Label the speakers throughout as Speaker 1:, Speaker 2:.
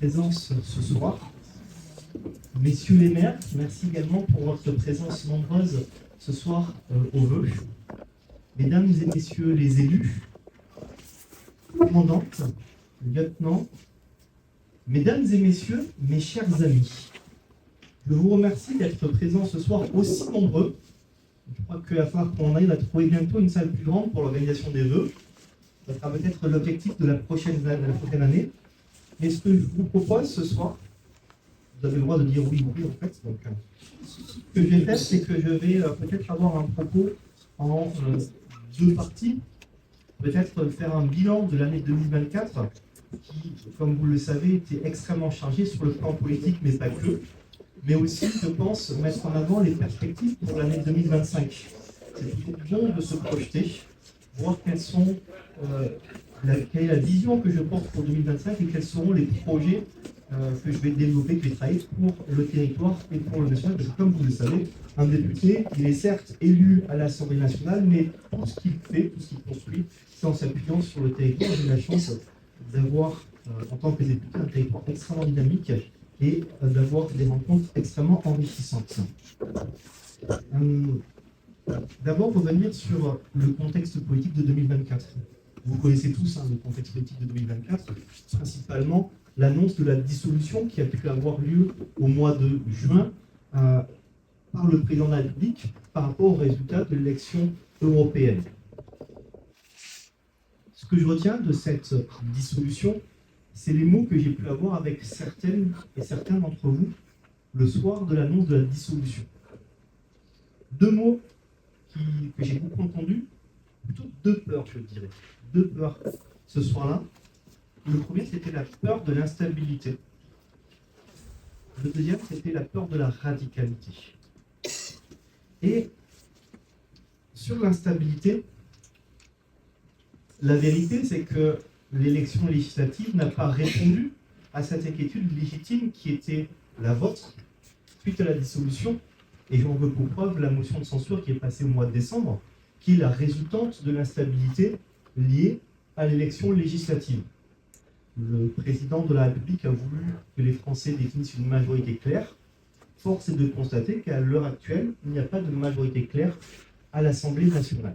Speaker 1: présence ce soir. Messieurs les maires, merci également pour votre présence nombreuse ce soir au vœu. Mesdames et messieurs les élus, commandantes, lieutenants, mesdames et messieurs, mes chers amis, je vous remercie d'être présents ce soir aussi nombreux. Je crois qu'il va falloir qu'on arrive à trouver bientôt une salle plus grande pour l'organisation des vœux. Ça sera peut-être l'objectif de la prochaine année. Et ce que je vous propose ce soir, vous avez le droit de dire oui ou oui en fait. Donc, ce que je vais faire, c'est que je vais peut-être avoir un propos en deux parties. Peut-être faire un bilan de l'année 2024, qui, comme vous le savez, était extrêmement chargé sur le plan politique, mais pas que. Mais aussi, je pense, mettre en avant les perspectives pour l'année 2025. C'est toujours bon de se projeter, voir quelle est la vision que je porte pour 2025 et quels seront les projets que je vais développer, que je vais travailler pour le territoire et pour le national. Parce que comme vous le savez, un député, il est certes élu à l'Assemblée nationale, mais tout ce qu'il fait, tout ce qu'il construit, c'est en s'appuyant sur le territoire. J'ai la chance d'avoir, en tant que député, un territoire extrêmement dynamique et d'avoir des rencontres extrêmement enrichissantes. D'abord, revenir sur le contexte politique de 2024. Vous connaissez tous le contexte politique de 2024, principalement l'annonce de la dissolution qui a pu avoir lieu au mois de juin par le président de la République par rapport aux résultats de l'élection européenne. Ce que je retiens de cette dissolution, c'est les mots que j'ai pu avoir avec certaines et certains d'entre vous le soir de l'annonce de la dissolution. Deux mots que j'ai beaucoup entendus, plutôt deux peurs, je dirais. Deux peurs ce soir-là. Le premier, c'était la peur de l'instabilité. Le deuxième, c'était la peur de la radicalité. Et sur l'instabilité, la vérité, c'est que l'élection législative n'a pas répondu à cette inquiétude légitime qui était la vôtre suite à la dissolution. Et j'en veux pour preuve la motion de censure qui est passée au mois de décembre, qui est la résultante de l'instabilité liée à l'élection législative. Le président de la République a voulu que les Français définissent une majorité claire. Force est de constater qu'à l'heure actuelle, il n'y a pas de majorité claire à l'Assemblée nationale.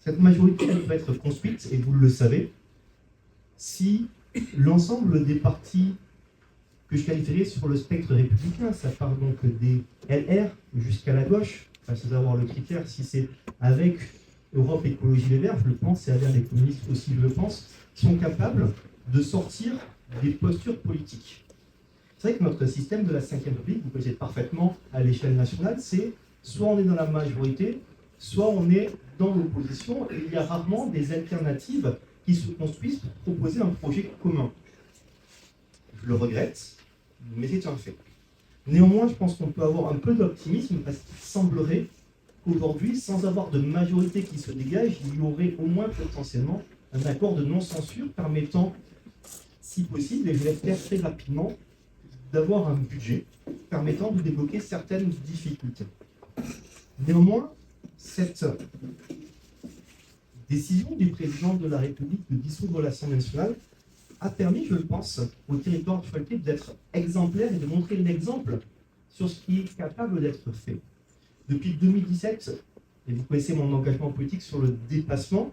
Speaker 1: Cette majorité, elle peut être construite, et vous le savez, si l'ensemble des partis que je qualifierais sur le spectre républicain, ça part donc des LR jusqu'à la gauche, c'est d'avoir le critère, si c'est avec Europe Écologie Les Verts, je le pense, et avec les communistes aussi, je le pense, sont capables de sortir des postures politiques. C'est vrai que notre système de la Ve République, vous connaissez parfaitement à l'échelle nationale, c'est soit on est dans la majorité, soit on est dans l'opposition, et il y a rarement des alternatives qui se construisent pour proposer un projet commun. Je le regrette, mais c'est un fait. Néanmoins, je pense qu'on peut avoir un peu d'optimisme parce qu'il semblerait qu'aujourd'hui, sans avoir de majorité qui se dégage, il y aurait au moins potentiellement un accord de non-censure permettant, si possible, et je l'espère très rapidement, d'avoir un budget permettant de débloquer certaines difficultés. Néanmoins, cette décision du président de la République de dissoudre l'Assemblée nationale a permis, je pense, au territoire de Choletais d'être exemplaire et de montrer l'exemple sur ce qui est capable d'être fait. Depuis 2017, et vous connaissez mon engagement politique sur le dépassement,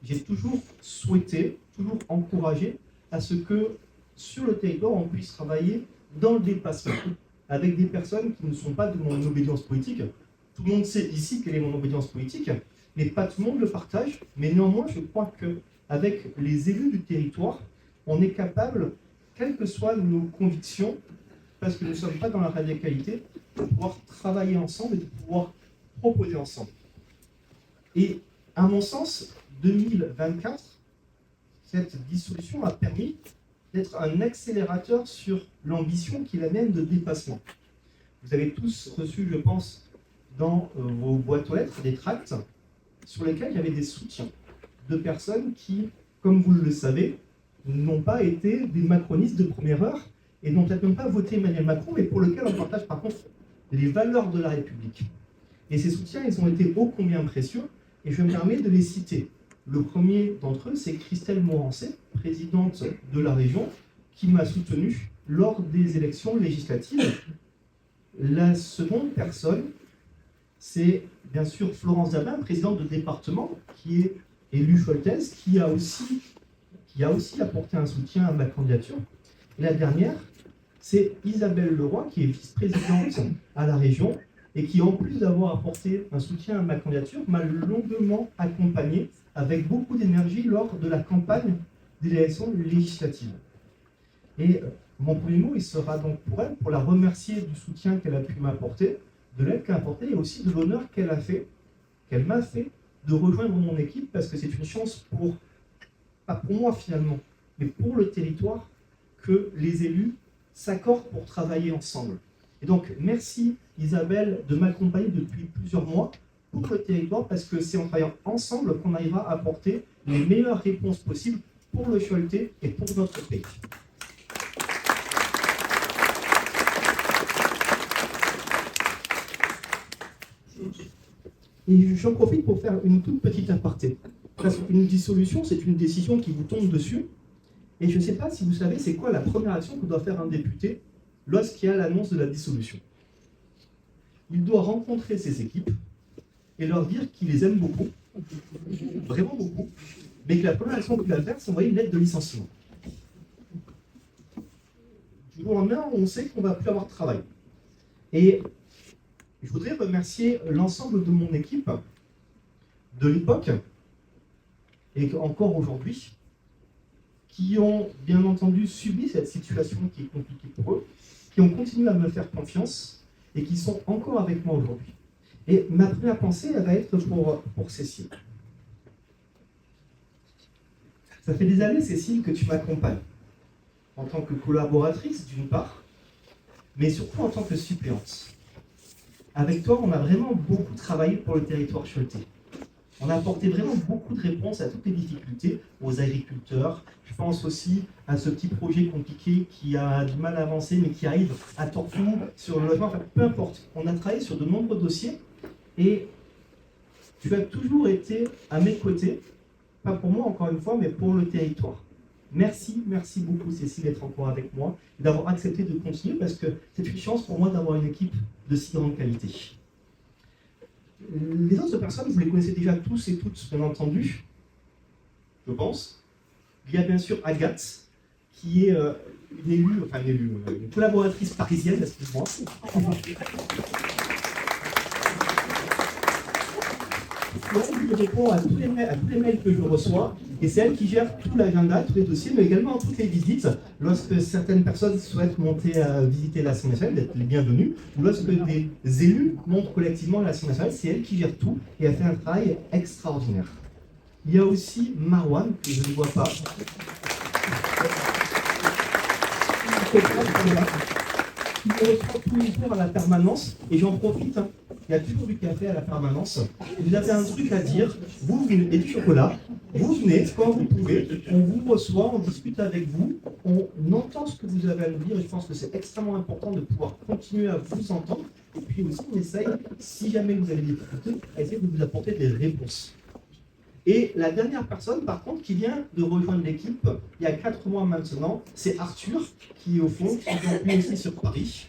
Speaker 1: j'ai toujours souhaité, toujours encouragé à ce que sur le territoire, on puisse travailler dans le dépassement, avec des personnes qui ne sont pas de mon obédience politique. Tout le monde sait ici quelle est mon obédience politique, mais pas tout le monde le partage. Mais néanmoins, je crois qu'avec les élus du territoire, on est capable, quelles que soient nos convictions, parce que nous ne sommes pas dans la radicalité, de pouvoir travailler ensemble et de pouvoir proposer ensemble. Et à mon sens, 2024, cette dissolution a permis d'être un accélérateur sur l'ambition qui est la mienne de dépassement. Vous avez tous reçu, je pense, dans vos boîtes aux lettres, des tracts sur lesquels il y avait des soutiens de personnes qui, comme vous le savez, n'ont pas été des macronistes de première heure et n'ont peut-être même pas voté Emmanuel Macron, mais pour lequel on partage par contre les valeurs de la République. Et ces soutiens, ils ont été ô combien précieux, et je me permets de les citer. Le premier d'entre eux, c'est Christelle Morancé, présidente de la région, qui m'a soutenu lors des élections législatives. La seconde personne, c'est bien sûr Florence Dabin, présidente de département, qui est élue choultaise, qui a aussi apporté un soutien à ma candidature. Et la dernière, c'est Isabelle Leroy, qui est vice-présidente à la région, et qui, en plus d'avoir apporté un soutien à ma candidature, m'a longuement accompagné avec beaucoup d'énergie lors de la campagne des élections législatives. Et mon premier mot, il sera donc pour elle, pour la remercier du soutien qu'elle a pu m'apporter, de l'aide qu'elle a apporté, et aussi de l'honneur qu'elle m'a fait de rejoindre mon équipe, parce que c'est une chance pas pour moi finalement, mais pour le territoire, que les élus s'accordent pour travailler ensemble. Et donc, merci Isabelle de m'accompagner depuis plusieurs mois pour le territoire, parce que c'est en travaillant ensemble qu'on arrivera à apporter les meilleures réponses possibles pour le Choletais et pour notre pays. Et j'en profite pour faire une toute petite aparté. Parce qu'une dissolution, c'est une décision qui vous tombe dessus. Et je ne sais pas si vous savez, c'est quoi la première action que doit faire un député lorsqu'il y a l'annonce de la dissolution. Il doit rencontrer ses équipes et leur dire qu'il les aime beaucoup, vraiment beaucoup, mais que la première action qu'il va faire, c'est envoyer une lettre de licenciement. Du jour au lendemain, on sait qu'on ne va plus avoir de travail. Et je voudrais remercier l'ensemble de mon équipe de l'époque, et encore aujourd'hui, qui ont bien entendu subi cette situation qui est compliquée pour eux, qui ont continué à me faire confiance et qui sont encore avec moi aujourd'hui. Et ma première pensée, elle va être pour Cécile. Ça fait des années, Cécile, que tu m'accompagnes, en tant que collaboratrice d'une part, mais surtout en tant que suppléante. Avec toi, on a vraiment beaucoup travaillé pour le territoire choletais. On a apporté vraiment beaucoup de réponses à toutes les difficultés aux agriculteurs. Je pense aussi à ce petit projet compliqué qui a du mal à avancer, mais qui arrive à Torfou sur le logement. Enfin, peu importe, on a travaillé sur de nombreux dossiers et tu as toujours été à mes côtés, pas pour moi encore une fois, mais pour le territoire. Merci beaucoup Cécile d'être encore avec moi et d'avoir accepté de continuer, parce que c'est une chance pour moi d'avoir une équipe de si grande qualité. Les autres personnes, vous les connaissez déjà tous et toutes, bien entendu, je pense. Il y a bien sûr Agathe, qui est une collaboratrice parisienne, excuse-moi. Elle répond à tous les mails que je reçois, et c'est elle qui gère tout l'agenda, tous les dossiers, mais également toutes les visites. Lorsque certaines personnes souhaitent monter à visiter l'Assemblée nationale, d'être les bienvenus, ou lorsque des élus montent collectivement à l'Assemblée nationale, c'est elle qui gère tout et elle fait un travail extraordinaire. Il y a aussi Marwan, que je ne vois pas. Qui me reçoit tous les jours à la permanence, et j'en profite. Il y a toujours du café à la permanence. Vous avez un truc à dire, vous venez, et du chocolat, vous venez quand vous pouvez, on vous reçoit, on discute avec vous, on entend ce que vous avez à nous dire, et je pense que c'est extrêmement important de pouvoir continuer à vous entendre, et puis aussi on essaye, si jamais vous avez des difficultés, à essayer de vous apporter des réponses. Et la dernière personne, par contre, qui vient de rejoindre l'équipe, il y a 4 mois maintenant, c'est Arthur, qui est au fond, qui est lui aussi sur Paris.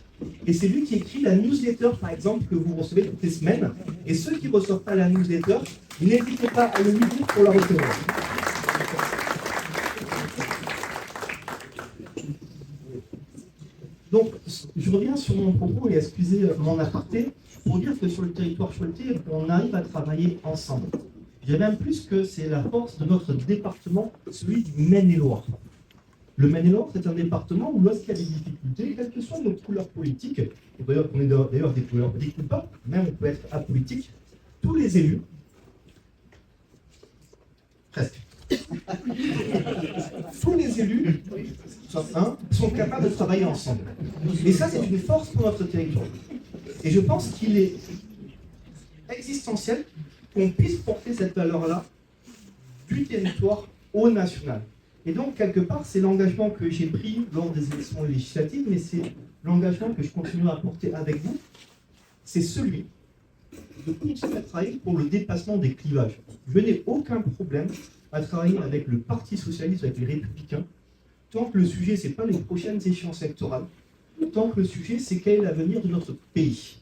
Speaker 1: Et c'est lui qui écrit la newsletter, par exemple, que vous recevez toutes les semaines. Et ceux qui ne reçoivent pas la newsletter, n'hésitez pas à le lui dire pour la recevoir. Donc, je reviens sur mon propos et excusez mon aparté, pour dire que sur le territoire choletais, on arrive à travailler ensemble. Je dirais même plus que c'est la force de notre département, celui du Maine-et-Loire. Le Maine-et-Loire, c'est un département où lorsqu'il y a des difficultés, quelles que soient nos couleurs politiques, et d'ailleurs on est d'ailleurs des couleurs politiques ou pas, même on peut être apolitique, tous les élus, presque, tous les élus, sauf un, sont capables de travailler ensemble. Et ça, c'est une force pour notre territoire. Et je pense qu'il est existentiel qu'on puisse porter cette valeur-là du territoire au national. Et donc, quelque part, c'est l'engagement que j'ai pris lors des élections législatives, mais c'est l'engagement que je continue à porter avec vous. C'est celui de continuer à travailler pour le dépassement des clivages. Je n'ai aucun problème à travailler avec le Parti socialiste, avec les Républicains, tant que le sujet, ce n'est pas les prochaines échéances électorales, tant que le sujet, c'est quel est l'avenir de notre pays.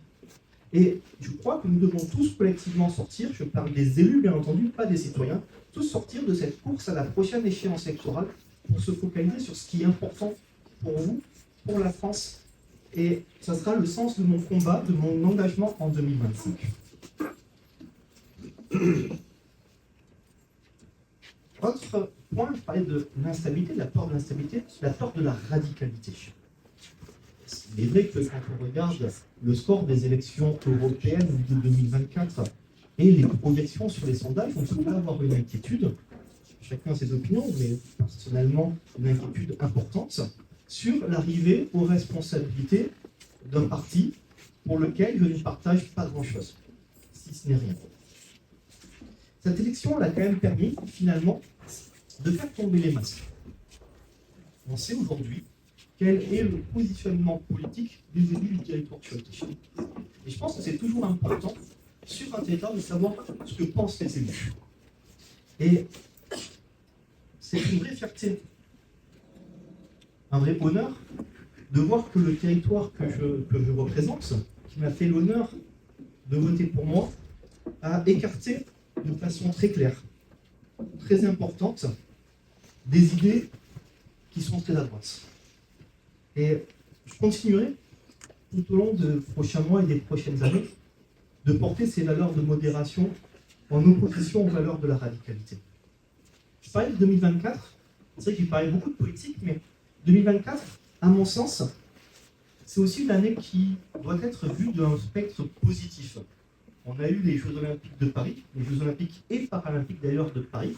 Speaker 1: Et je crois que nous devons tous collectivement sortir, je parle des élus bien entendu, pas des citoyens, tous sortir de cette course à la prochaine échéance électorale pour se focaliser sur ce qui est important pour vous, pour la France. Et ça sera le sens de mon combat, de mon engagement en 2025. Autre point, je parlais de l'instabilité, de la peur de l'instabilité, la peur de la radicalité. Il est vrai que quand on regarde le score des élections européennes de 2024 et les projections sur les sondages, on peut avoir une inquiétude, chacun a ses opinions, mais personnellement une inquiétude importante, sur l'arrivée aux responsabilités d'un parti pour lequel je ne partage pas grand-chose, si ce n'est rien. Cette élection, elle a quand même permis, finalement, de faire tomber les masques. On sait aujourd'hui quel est le positionnement politique des élus du territoire choisi. Et je pense que c'est toujours important, sur un territoire, de savoir ce que pensent les élus. Et c'est une vraie fierté, un vrai bonheur, de voir que le territoire que je représente, qui m'a fait l'honneur de voter pour moi, a écarté de façon très claire, très importante, des idées qui sont très à droite. Et je continuerai tout au long des prochains mois et des prochaines années de porter ces valeurs de modération en opposition aux valeurs de la radicalité. Je parlais de 2024, c'est vrai que j'ai parlé beaucoup de politique, mais 2024, à mon sens, c'est aussi une année qui doit être vue d'un spectre positif. On a eu les Jeux Olympiques de Paris, les Jeux Olympiques et Paralympiques d'ailleurs de Paris,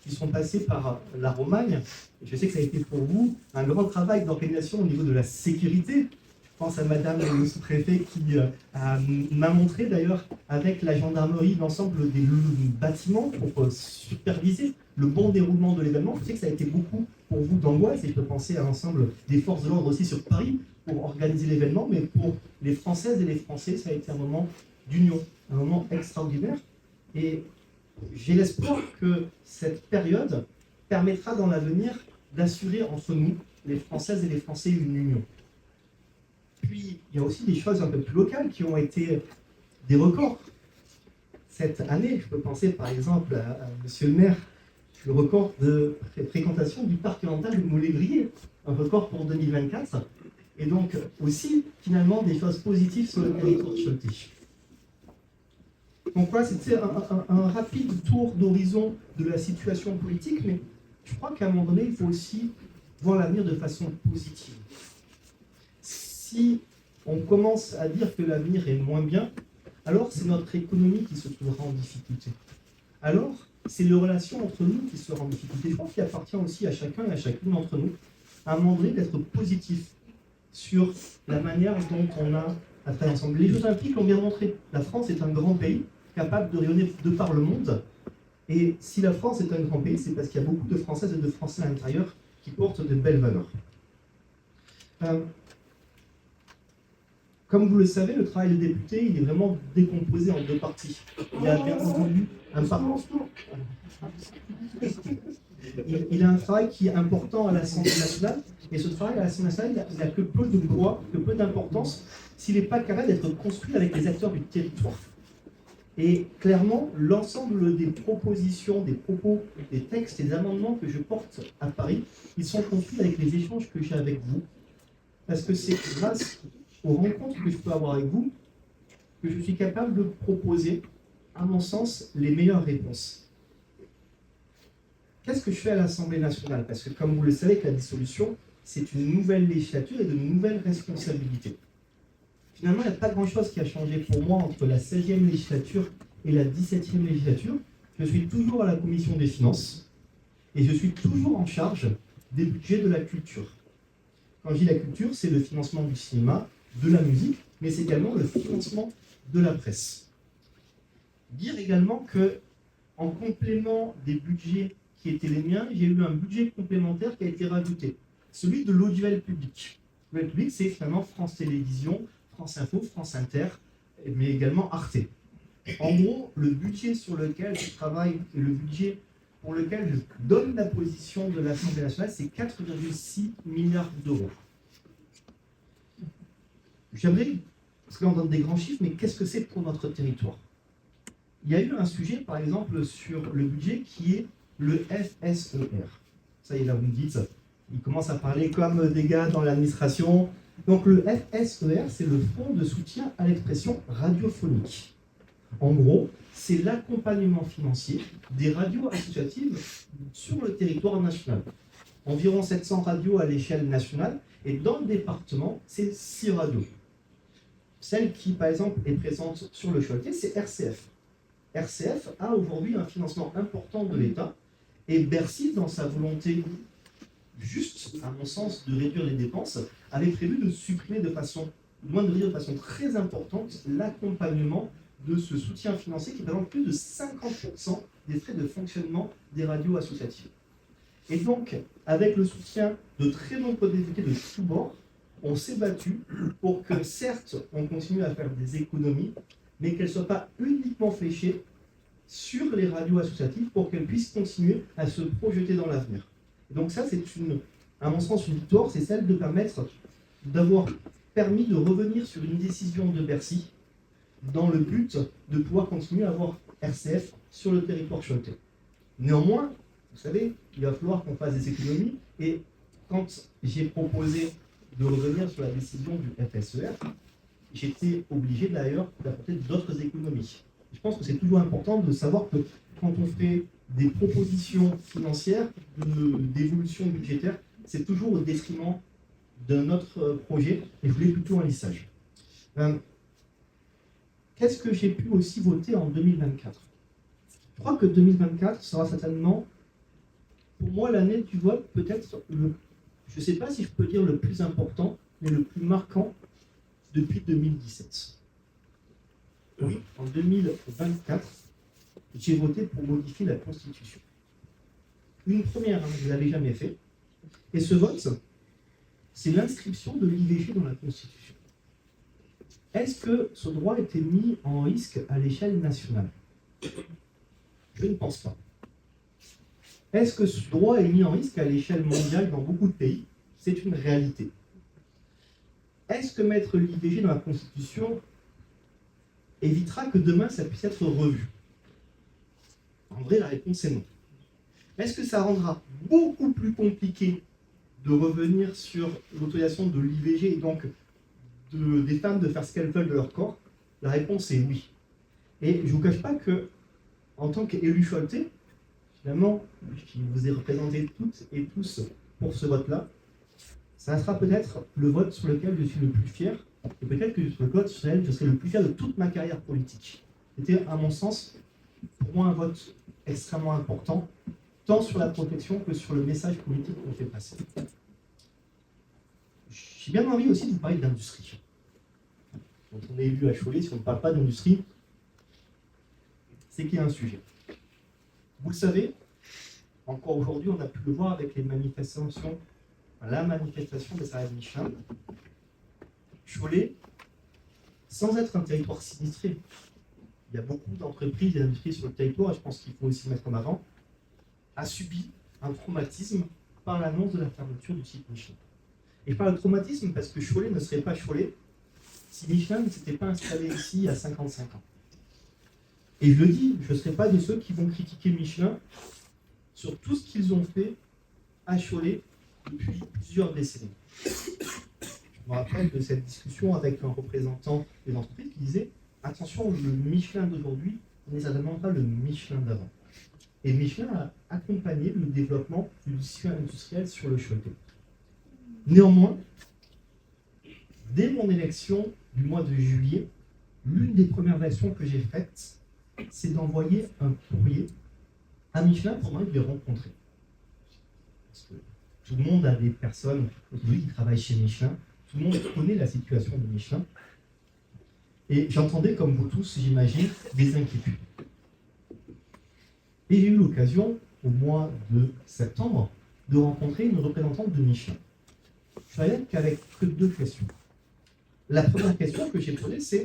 Speaker 1: qui sont passés par la Romagne. Je sais que ça a été pour vous un grand travail d'organisation au niveau de la sécurité. Je pense à Madame le sous-préfet qui m'a montré d'ailleurs avec la gendarmerie l'ensemble des bâtiments pour superviser le bon déroulement de l'événement. Je sais que ça a été beaucoup pour vous d'angoisse et je peux penser à l'ensemble des forces de l'ordre aussi sur Paris pour organiser l'événement, mais pour les Françaises et les Français, ça a été un moment d'union, un moment extraordinaire. Et j'ai l'espoir que cette période permettra dans l'avenir d'assurer entre nous, les Françaises et les Français, une union. Puis, il y a aussi des choses un peu plus locales qui ont été des records. Cette année, je peux penser par exemple à Monsieur le maire, le record de fréquentation du parc mental de Moulay-Brié, un record pour 2024, et donc aussi finalement des choses positives sur le territoire choletais. Donc voilà, c'était un rapide tour d'horizon de la situation politique, mais je crois qu'à un moment donné, il faut aussi voir l'avenir de façon positive. Si on commence à dire que l'avenir est moins bien, alors c'est notre économie qui se trouvera en difficulté. Alors, c'est les relations entre nous qui seront en difficulté. Je pense qu'il appartient aussi à chacun et à chacune d'entre nous, à un moment donné, d'être positif sur la manière dont on a à travailler ensemble. Les Jeux Olympiques l'ont bien montré. La France est un grand pays, capable de rayonner de par le monde. Et si la France est un grand pays, c'est parce qu'il y a beaucoup de Françaises et de Français à l'intérieur qui portent de belles valeurs. Comme vous le savez, le travail des députés, il est vraiment décomposé en deux parties. Il y a bien entendu un il a un travail qui est important à l'Assemblée nationale, et ce travail à l'Assemblée nationale, il n'a que peu de poids, que peu d'importance, s'il n'est pas capable d'être construit avec les acteurs du territoire. Et clairement, l'ensemble des propositions, des propos, des textes et des amendements que je porte à Paris, ils sont construits avec les échanges que j'ai avec vous, parce que c'est grâce aux rencontres que je peux avoir avec vous que je suis capable de proposer, à mon sens, les meilleures réponses. Qu'est-ce que je fais à l'Assemblée nationale? Parce que comme vous le savez, que la dissolution, c'est une nouvelle législature et de nouvelles responsabilités. Finalement, il n'y a pas grand-chose qui a changé pour moi entre la 16e législature et la 17e législature. Je suis toujours à la commission des finances et je suis toujours en charge des budgets de la culture. Quand je dis la culture, c'est le financement du cinéma, de la musique, mais c'est également le financement de la presse. Dire également que, en complément des budgets qui étaient les miens, j'ai eu un budget complémentaire qui a été rajouté, celui de l'audiovisuel public. L'audiovisuel public, c'est finalement France Télévisions, France Info, France Inter, mais également Arte. En gros, le budget sur lequel je travaille est le budget pour lequel je donne la position de l'Assemblée nationale, c'est 4,6 milliards d'euros. J'aimerais, parce que là on donne des grands chiffres, mais qu'est-ce que c'est pour notre territoire? Il y a eu un sujet, par exemple, sur le budget qui est le FSER. Ça y est, là, vous me dites, il commence à parler comme des gars dans l'administration. Donc, le FSER, c'est le Fonds de soutien à l'expression radiophonique. En gros, c'est l'accompagnement financier des radios associatives sur le territoire national. Environ 700 radios à l'échelle nationale, et dans le département, c'est 6 radios. Celle qui, par exemple, est présente sur le Choletais, c'est RCF. RCF a aujourd'hui un financement important de l'État, et Bercy, dans sa volonté juste, à mon sens, de réduire les dépenses, avait prévu de supprimer de façon très importante l'accompagnement de ce soutien financier qui représente plus de 50% des frais de fonctionnement des radios associatives. Et donc, avec le soutien de très nombreux députés de tous bords, on s'est battu pour que, certes, on continue à faire des économies, mais qu'elles ne soient pas uniquement fléchées sur les radios associatives pour qu'elles puissent continuer à se projeter dans l'avenir. Et donc ça, c'est à mon sens, une victoire, c'est celle de permettre d'avoir permis de revenir sur une décision de Bercy dans le but de pouvoir continuer à avoir RCF sur le territoire choletais. Néanmoins, vous savez, il va falloir qu'on fasse des économies, et quand j'ai proposé de revenir sur la décision du FSER, j'étais obligé d'ailleurs d'apporter d'autres économies. Je pense que c'est toujours important de savoir que quand on fait des propositions financières, d'évolution budgétaire, c'est toujours au détriment de notre projet, et je voulais plutôt un lissage. Qu'est-ce que j'ai pu aussi voter en 2024? Je crois que 2024 sera certainement, pour moi, l'année du vote, peut-être, je ne sais pas si je peux dire le plus important, mais le plus marquant depuis 2017. Oui, en 2024, j'ai voté pour modifier la Constitution. Une première, je ne l'avais jamais fait. Et ce vote, c'est l'inscription de l'IVG dans la Constitution. Est-ce que ce droit a été mis en risque à l'échelle nationale? Je ne pense pas. Est-ce que ce droit est mis en risque à l'échelle mondiale dans beaucoup de pays? C'est une réalité. Est-ce que mettre l'IVG dans la Constitution évitera que demain ça puisse être revu? En vrai, la réponse est non. Est-ce que ça rendra beaucoup plus compliqué de revenir sur l'autorisation de l'IVG et donc des femmes de faire ce qu'elles veulent de leur corps? La réponse est oui. Et je ne vous cache pas que, en tant qu'élu choletais, finalement, qui vous ai représenté toutes et tous pour ce vote-là, ça sera peut-être le vote sur lequel je suis le plus fier, et peut-être que sur le vote sur lequel je serai le plus fier de toute ma carrière politique. C'était, à mon sens, pour moi, un vote extrêmement important, tant sur la protection que sur le message politique qu'on fait passer. J'ai bien envie aussi de vous parler d'industrie. Quand on est élu à Cholet, si on ne parle pas d'industrie, c'est qu'il y a un sujet. Vous le savez, encore aujourd'hui, on a pu le voir avec la manifestation des salariés de Michelin. Cholet, sans être un territoire sinistré, il y a beaucoup d'entreprises et d'industries sur le territoire, et je pense qu'il faut aussi mettre en avant, a subi un traumatisme par l'annonce de la fermeture du site Michelin. Et je parle de traumatisme parce que Cholet ne serait pas Cholet si Michelin ne s'était pas installé ici à 55 ans. Et je le dis, je ne serai pas de ceux qui vont critiquer Michelin sur tout ce qu'ils ont fait à Cholet depuis plusieurs décennies. Je me rappelle de cette discussion avec un représentant des entreprises qui disait « Attention, le Michelin d'aujourd'hui n'est certainement pas le Michelin d'avant ». Et Michelin a accompagné le développement du tissu industriel sur le Choletais. Néanmoins, dès mon élection du mois de juillet, l'une des premières actions que j'ai faites, c'est d'envoyer un courrier à Michelin pour demander de les rencontrer. Parce que tout le monde a des personnes aujourd'hui qui travaillent chez Michelin, tout le monde connaît la situation de Michelin. Et j'entendais, comme vous tous, j'imagine, des inquiétudes. Et j'ai eu l'occasion, au mois de septembre, de rencontrer une représentante de Michelin. Je n'avais qu'avec que 2 questions. La première question que j'ai posée, c'est,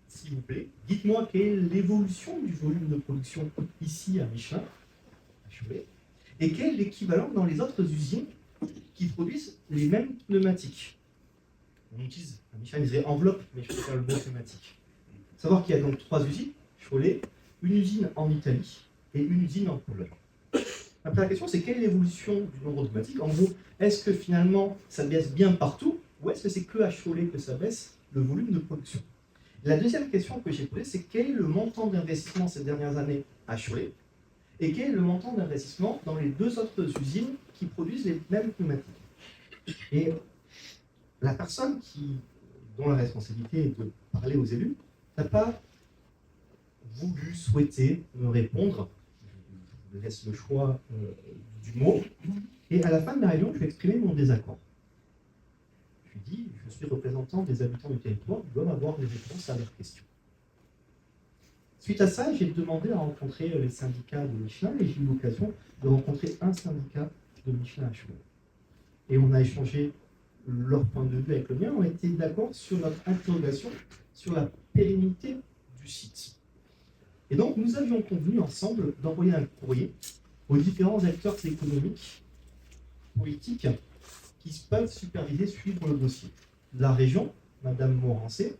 Speaker 1: s'il vous plaît, dites-moi quelle est l'évolution du volume de production ici à Michelin Cholet, et quel est l'équivalent dans les autres usines qui produisent les mêmes pneumatiques. On utilise, Michelin dirait enveloppe, mais je préfère le mot pneumatique. Savoir qu'il y a donc 3 usines, Cholet, une usine en Italie et une usine en Pologne. Après, la question, c'est quelle est l'évolution du nombre de pneumatiques? En gros, est-ce que finalement, ça baisse bien partout, ou est-ce que c'est que à Cholet que ça baisse le volume de production? La deuxième question que j'ai posée, c'est quel est le montant d'investissement ces dernières années à Cholet, et quel est le montant d'investissement dans les 2 autres usines qui produisent les mêmes pneumatiques? Et la personne dont la responsabilité est de parler aux élus n'a pas voulu, souhaité me répondre. Je laisse le choix du mot. Et à la fin de la réunion, je vais exprimer mon désaccord. Je lui dis, je suis représentant des habitants du territoire, ils doivent avoir des réponses à leurs questions. Suite à ça, j'ai demandé à rencontrer les syndicats de Michelin et j'ai eu l'occasion de rencontrer un syndicat de Michelin à Cholet. Et on a échangé leur point de vue avec le mien, on était d'accord sur notre interrogation sur la pérennité du site. Et donc, nous avions convenu ensemble d'envoyer un courrier aux différents acteurs économiques, politiques, qui peuvent superviser, suivre le dossier. La région, Madame Morancé,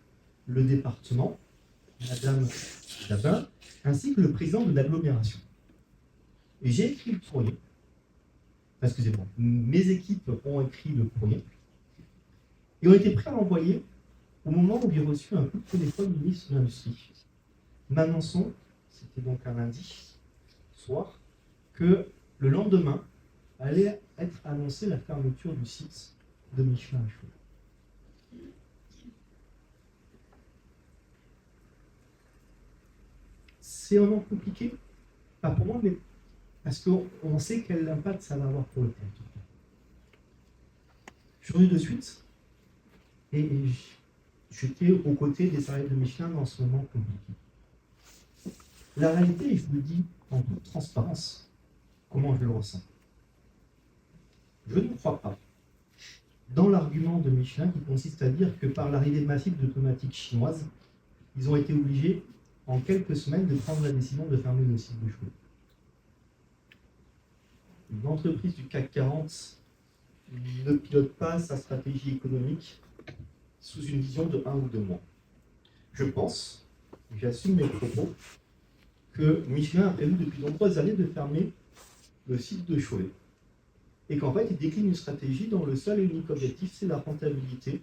Speaker 1: le département, Madame Dabin, ainsi que le président de l'agglomération. Et j'ai écrit le courrier, excusez-moi, mes équipes ont écrit le courrier, et ont été prêts à l'envoyer au moment où j'ai reçu un coup de téléphone du ministre de l'Industrie, m'annonçant, c'était donc un lundi soir, que le lendemain allait être annoncée la fermeture du site de Michelin à Cholet. C'est un moment compliqué, pas pour moi, mais parce qu'on sait quel impact ça va avoir pour le territoire. Je suis revenu de suite et j'étais aux côtés des salariés de Michelin dans ce moment compliqué. La réalité, je vous le dis en toute transparence, comment je le ressens. Je ne crois pas dans l'argument de Michelin qui consiste à dire que par l'arrivée massive de pneumatiques chinoises, ils ont été obligés, en quelques semaines, de prendre la décision de fermer le site de Cholet. Une entreprise du CAC 40 ne pilote pas sa stratégie économique sous une vision de 1 ou 2 mois. Je pense, j'assume mes propos, que Michelin a prévu depuis de nombreuses années de fermer le site de Cholet. Et qu'en fait, ils déclinent une stratégie dont le seul et unique objectif, c'est la rentabilité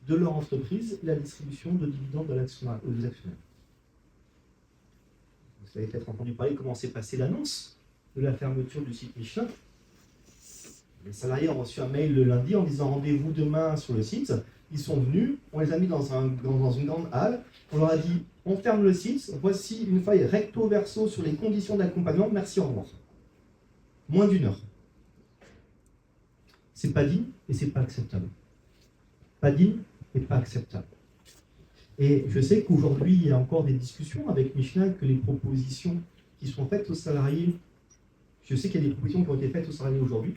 Speaker 1: de leur entreprise et la distribution de dividendes aux actionnaires. Vous avez peut-être entendu parler comment s'est passée l'annonce de la fermeture du site Michelin. Les salariés ont reçu un mail le lundi en disant rendez-vous demain sur le site. Ils sont venus, on les a mis dans une grande halle, on leur a dit on ferme le site, voici une feuille recto verso sur les conditions d'accompagnement, merci, au revoir. Moins d'1 heure. C'est pas digne et c'est pas acceptable. Pas digne et pas acceptable. Et je sais qu'aujourd'hui, il y a encore des discussions avec Michelin, que les propositions qui sont faites aux salariés, je sais qu'il y a des propositions qui ont été faites aux salariés aujourd'hui,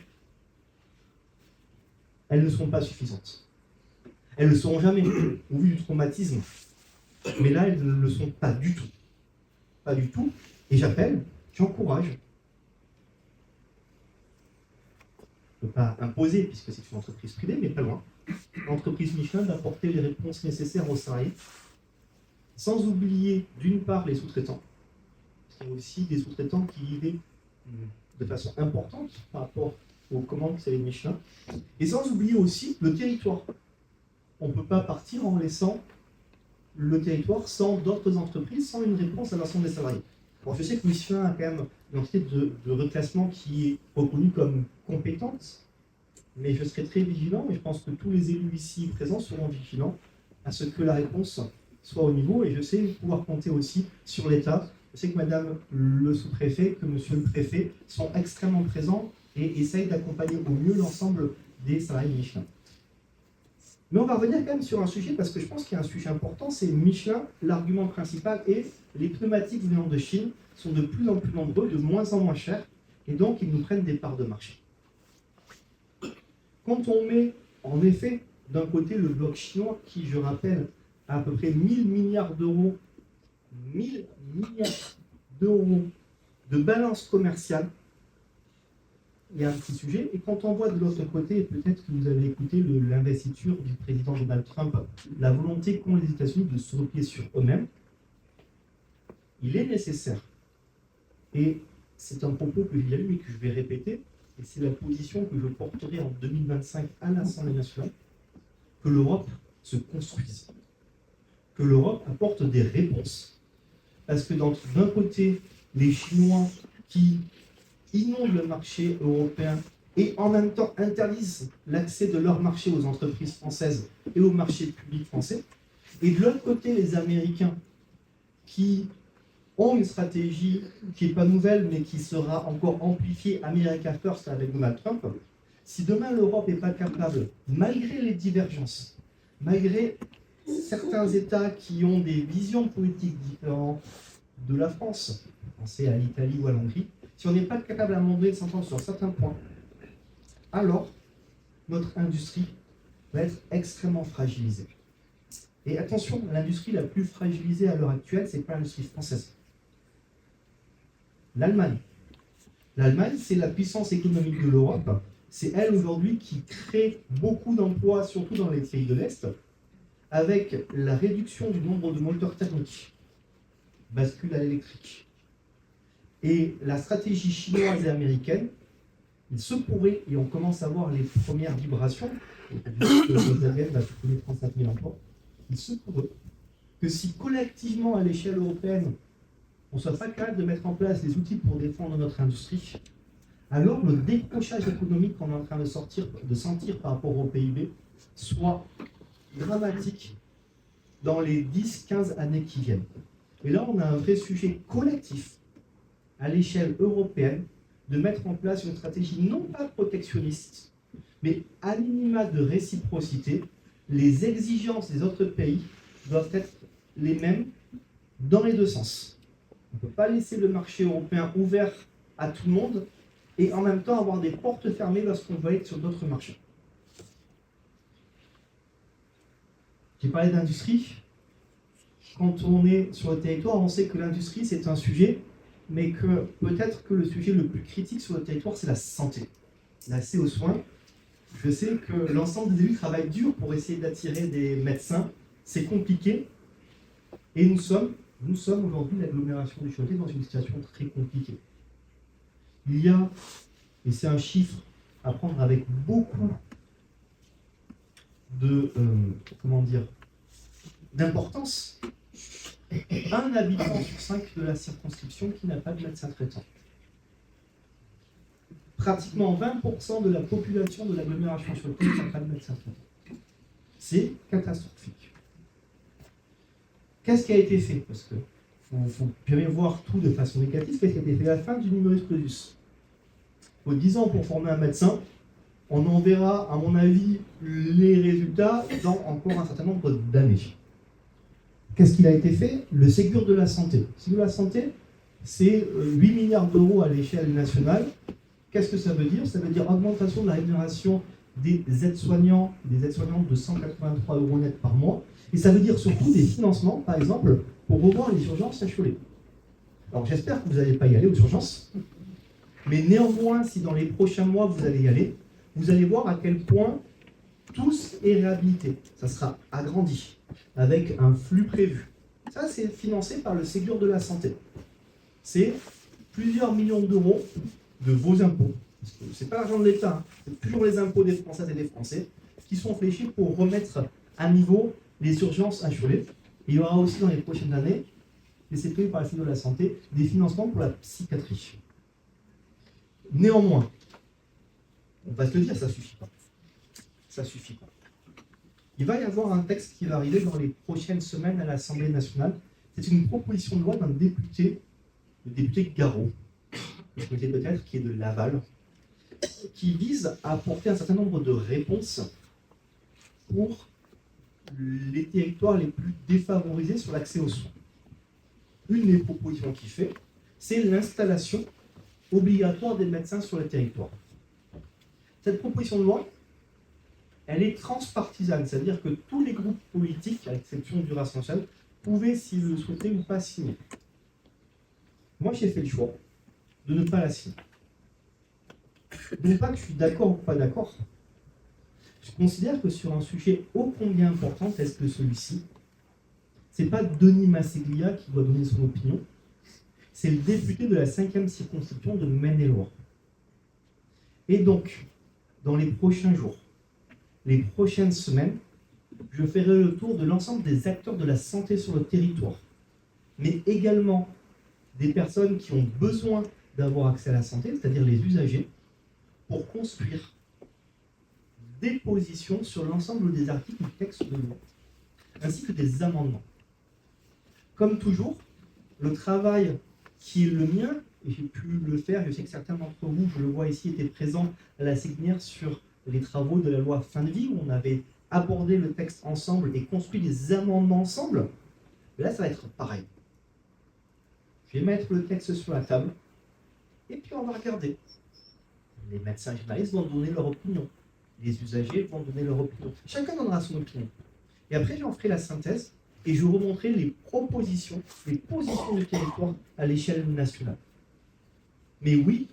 Speaker 1: elles ne sont pas suffisantes. Elles ne le seront jamais, au vu du traumatisme. Mais là, elles ne le sont pas du tout. Pas du tout. Et j'appelle, j'encourage. Je ne peux pas imposer, puisque c'est une entreprise privée, mais pas loin. L'entreprise Michelin d'apporter les réponses nécessaires aux salariés, sans oublier d'une part les sous-traitants, parce qu'il y a aussi des sous-traitants qui vivaient de façon importante par rapport aux commandes que c'est Michelin, et sans oublier aussi le territoire. On ne peut pas partir en laissant le territoire sans d'autres entreprises, sans une réponse à l'ensemble des salariés. Alors je sais que Michelin a quand même une entité de reclassement qui est reconnue comme compétente, mais je serai très vigilant et je pense que tous les élus ici présents seront vigilants à ce que la réponse soit au niveau, et je sais pouvoir compter aussi sur l'État. Je sais que Madame le sous-préfet, que Monsieur le préfet sont extrêmement présents et essayent d'accompagner au mieux l'ensemble des salariés de Michelin. Mais on va revenir quand même sur un sujet, parce que je pense qu'il y a un sujet important, c'est Michelin, l'argument principal est les pneumatiques venant de Chine sont de plus en plus nombreux, de moins en moins chers, et donc ils nous prennent des parts de marché. Quand on met en effet d'un côté le bloc chinois, qui je rappelle a à peu près 1000 milliards d'euros de balance commerciale, il y a un petit sujet. Et quand on voit de l'autre côté, et peut-être que vous avez écouté l'investiture du président Donald Trump, la volonté qu'ont les États-Unis de se replier sur eux-mêmes, il est nécessaire. Et c'est un propos que j'ai lu et que je vais répéter, et c'est la position que je porterai en 2025 à l'Assemblée nationale, que l'Europe se construise, que l'Europe apporte des réponses. Parce que d'un côté, les Chinois qui inondent le marché européen et en même temps interdisent l'accès de leur marché aux entreprises françaises et au marché public français, et de l'autre côté, les Américains qui ont une stratégie qui n'est pas nouvelle, mais qui sera encore amplifiée, America First avec Donald Trump. Si demain l'Europe n'est pas capable, malgré les divergences, malgré certains États qui ont des visions politiques différentes de la France, pensez à l'Italie ou à l'Hongrie, si on n'est pas capable à un moment donné de s'entendre sur certains points, alors notre industrie va être extrêmement fragilisée. Et attention, l'industrie la plus fragilisée à l'heure actuelle, ce n'est pas l'industrie française. L'Allemagne. L'Allemagne, c'est la puissance économique de l'Europe. C'est elle aujourd'hui qui crée beaucoup d'emplois, surtout dans les pays de l'Est, avec la réduction du nombre de moteurs thermiques, bascule à l'électrique. Et la stratégie chinoise et américaine, il se pourrait, et on commence à voir les premières vibrations, Volkswagen va supprimer 35 000 emplois, il se pourrait que si collectivement à l'échelle européenne, on ne soit pas capable de mettre en place des outils pour défendre notre industrie, alors le décrochage économique qu'on est en train de sentir par rapport au PIB soit dramatique dans les 10-15 années qui viennent. Et là, on a un vrai sujet collectif à l'échelle européenne de mettre en place une stratégie non pas protectionniste, mais à minima de réciprocité. Les exigences des autres pays doivent être les mêmes dans les deux sens. On ne peut pas laisser le marché européen ouvert à tout le monde et en même temps avoir des portes fermées lorsqu'on va être sur d'autres marchés. J'ai parlé d'industrie. Quand on est sur le territoire, on sait que l'industrie, c'est un sujet, mais que peut-être que le sujet le plus critique sur le territoire, c'est la santé, l'accès aux soins. Je sais que l'ensemble des élus travaillent dur pour essayer d'attirer des médecins. C'est compliqué. Et nous sommes aujourd'hui, l'agglomération du Châtelet, dans une situation très compliquée. Il y a, et c'est un chiffre à prendre avec beaucoup d'importance, un habitant sur 5 de la circonscription qui n'a pas de médecin traitant. Pratiquement 20% de la population de l'agglomération sur le pays n'a pas de médecin traitant. C'est catastrophique. Qu'est-ce qui a été fait? Parce qu'il faut bien voir tout de façon négative. Qu'est-ce qui a été fait? La fin du numerus clausus. Il faut 10 ans pour former un médecin. On en verra, à mon avis, les résultats dans encore un certain nombre d'années. Qu'est-ce qu'il a été fait? Le Ségur de la santé. Le Ségur de la santé, c'est 8 milliards d'euros à l'échelle nationale. Qu'est-ce que ça veut dire? Ça veut dire augmentation de la rémunération des aides-soignants de 183 € net par mois. Et ça veut dire surtout des financements, par exemple, pour revoir les urgences à Cholet. Alors j'espère que vous n'allez pas y aller aux urgences, mais néanmoins, si dans les prochains mois vous allez y aller, vous allez voir à quel point tous est réhabilité. Ça sera agrandi, avec un flux prévu. Ça, c'est financé par le Ségur de la santé. C'est plusieurs millions d'euros de vos impôts. Ce n'est pas l'argent de l'État, hein. C'est toujours les impôts des Françaises et des Français qui sont fléchés pour remettre à niveau les urgences à Cholet. Et il y aura aussi dans les prochaines années, et c'est prévu par le Ségur de la santé, des financements pour la psychiatrie. Néanmoins, on va se le dire, ça ne suffit pas. Ça ne suffit pas. Il va y avoir un texte qui va arriver dans les prochaines semaines à l'Assemblée nationale. C'est une proposition de loi d'un député, le député Garot, vous connaissez peut-être, qui est de Laval, qui vise à apporter un certain nombre de réponses pour les territoires les plus défavorisés sur l'accès aux soins. Une des propositions qu'il fait, c'est l'installation obligatoire des médecins sur le territoire. Cette proposition de loi, elle est transpartisane, c'est-à-dire que tous les groupes politiques, à l'exception du Rassemblement, pouvaient, s'ils le souhaitaient, ou pas signer. Moi, j'ai fait le choix de ne pas la signer. Non pas que je suis d'accord ou pas d'accord, je considère que sur un sujet ô combien important tel que celui-ci, c'est pas Denis Masseglia qui doit donner son opinion, c'est le député de la 5e circonscription de Maine-et-Loire. Et donc, dans les prochains jours, les prochaines semaines, je ferai le tour de l'ensemble des acteurs de la santé sur le territoire, mais également des personnes qui ont besoin d'avoir accès à la santé, c'est-à-dire les usagers, pour construire des positions sur l'ensemble des articles du texte de loi, ainsi que des amendements. Comme toujours, le travail qui est le mien, et j'ai pu le faire, je sais que certains d'entre vous, je le vois ici, étaient présents à la séminaire sur les travaux de la loi fin de vie, où on avait abordé le texte ensemble et construit des amendements ensemble. Mais là, ça va être pareil. Je vais mettre le texte sur la table, et puis on va regarder. Les médecins généralistes vont donner leur opinion. Les usagers vont donner leur opinion. Chacun donnera son opinion. Et après, j'en ferai la synthèse, et je vous remontrerai les propositions, les positions du territoire à l'échelle nationale. Mais oui,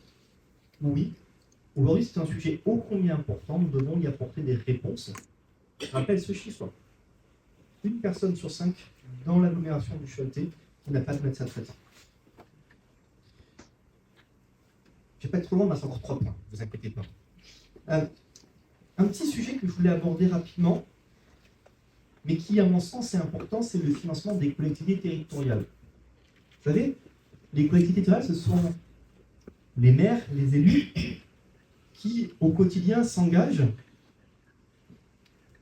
Speaker 1: aujourd'hui c'est un sujet ô combien important, nous devons y apporter des réponses. Je rappelle ce chiffre. Une personne sur 5 dans l'agglomération du Choletais qui n'a pas de médecin traitant. Je ne vais pas être trop long, mais c'est encore 3 points, ne vous inquiétez pas. Un petit sujet que je voulais aborder rapidement, mais qui, à mon sens, est important, c'est le financement des collectivités territoriales. Vous savez, les collectivités territoriales, ce sont les maires, les élus, qui, au quotidien, s'engagent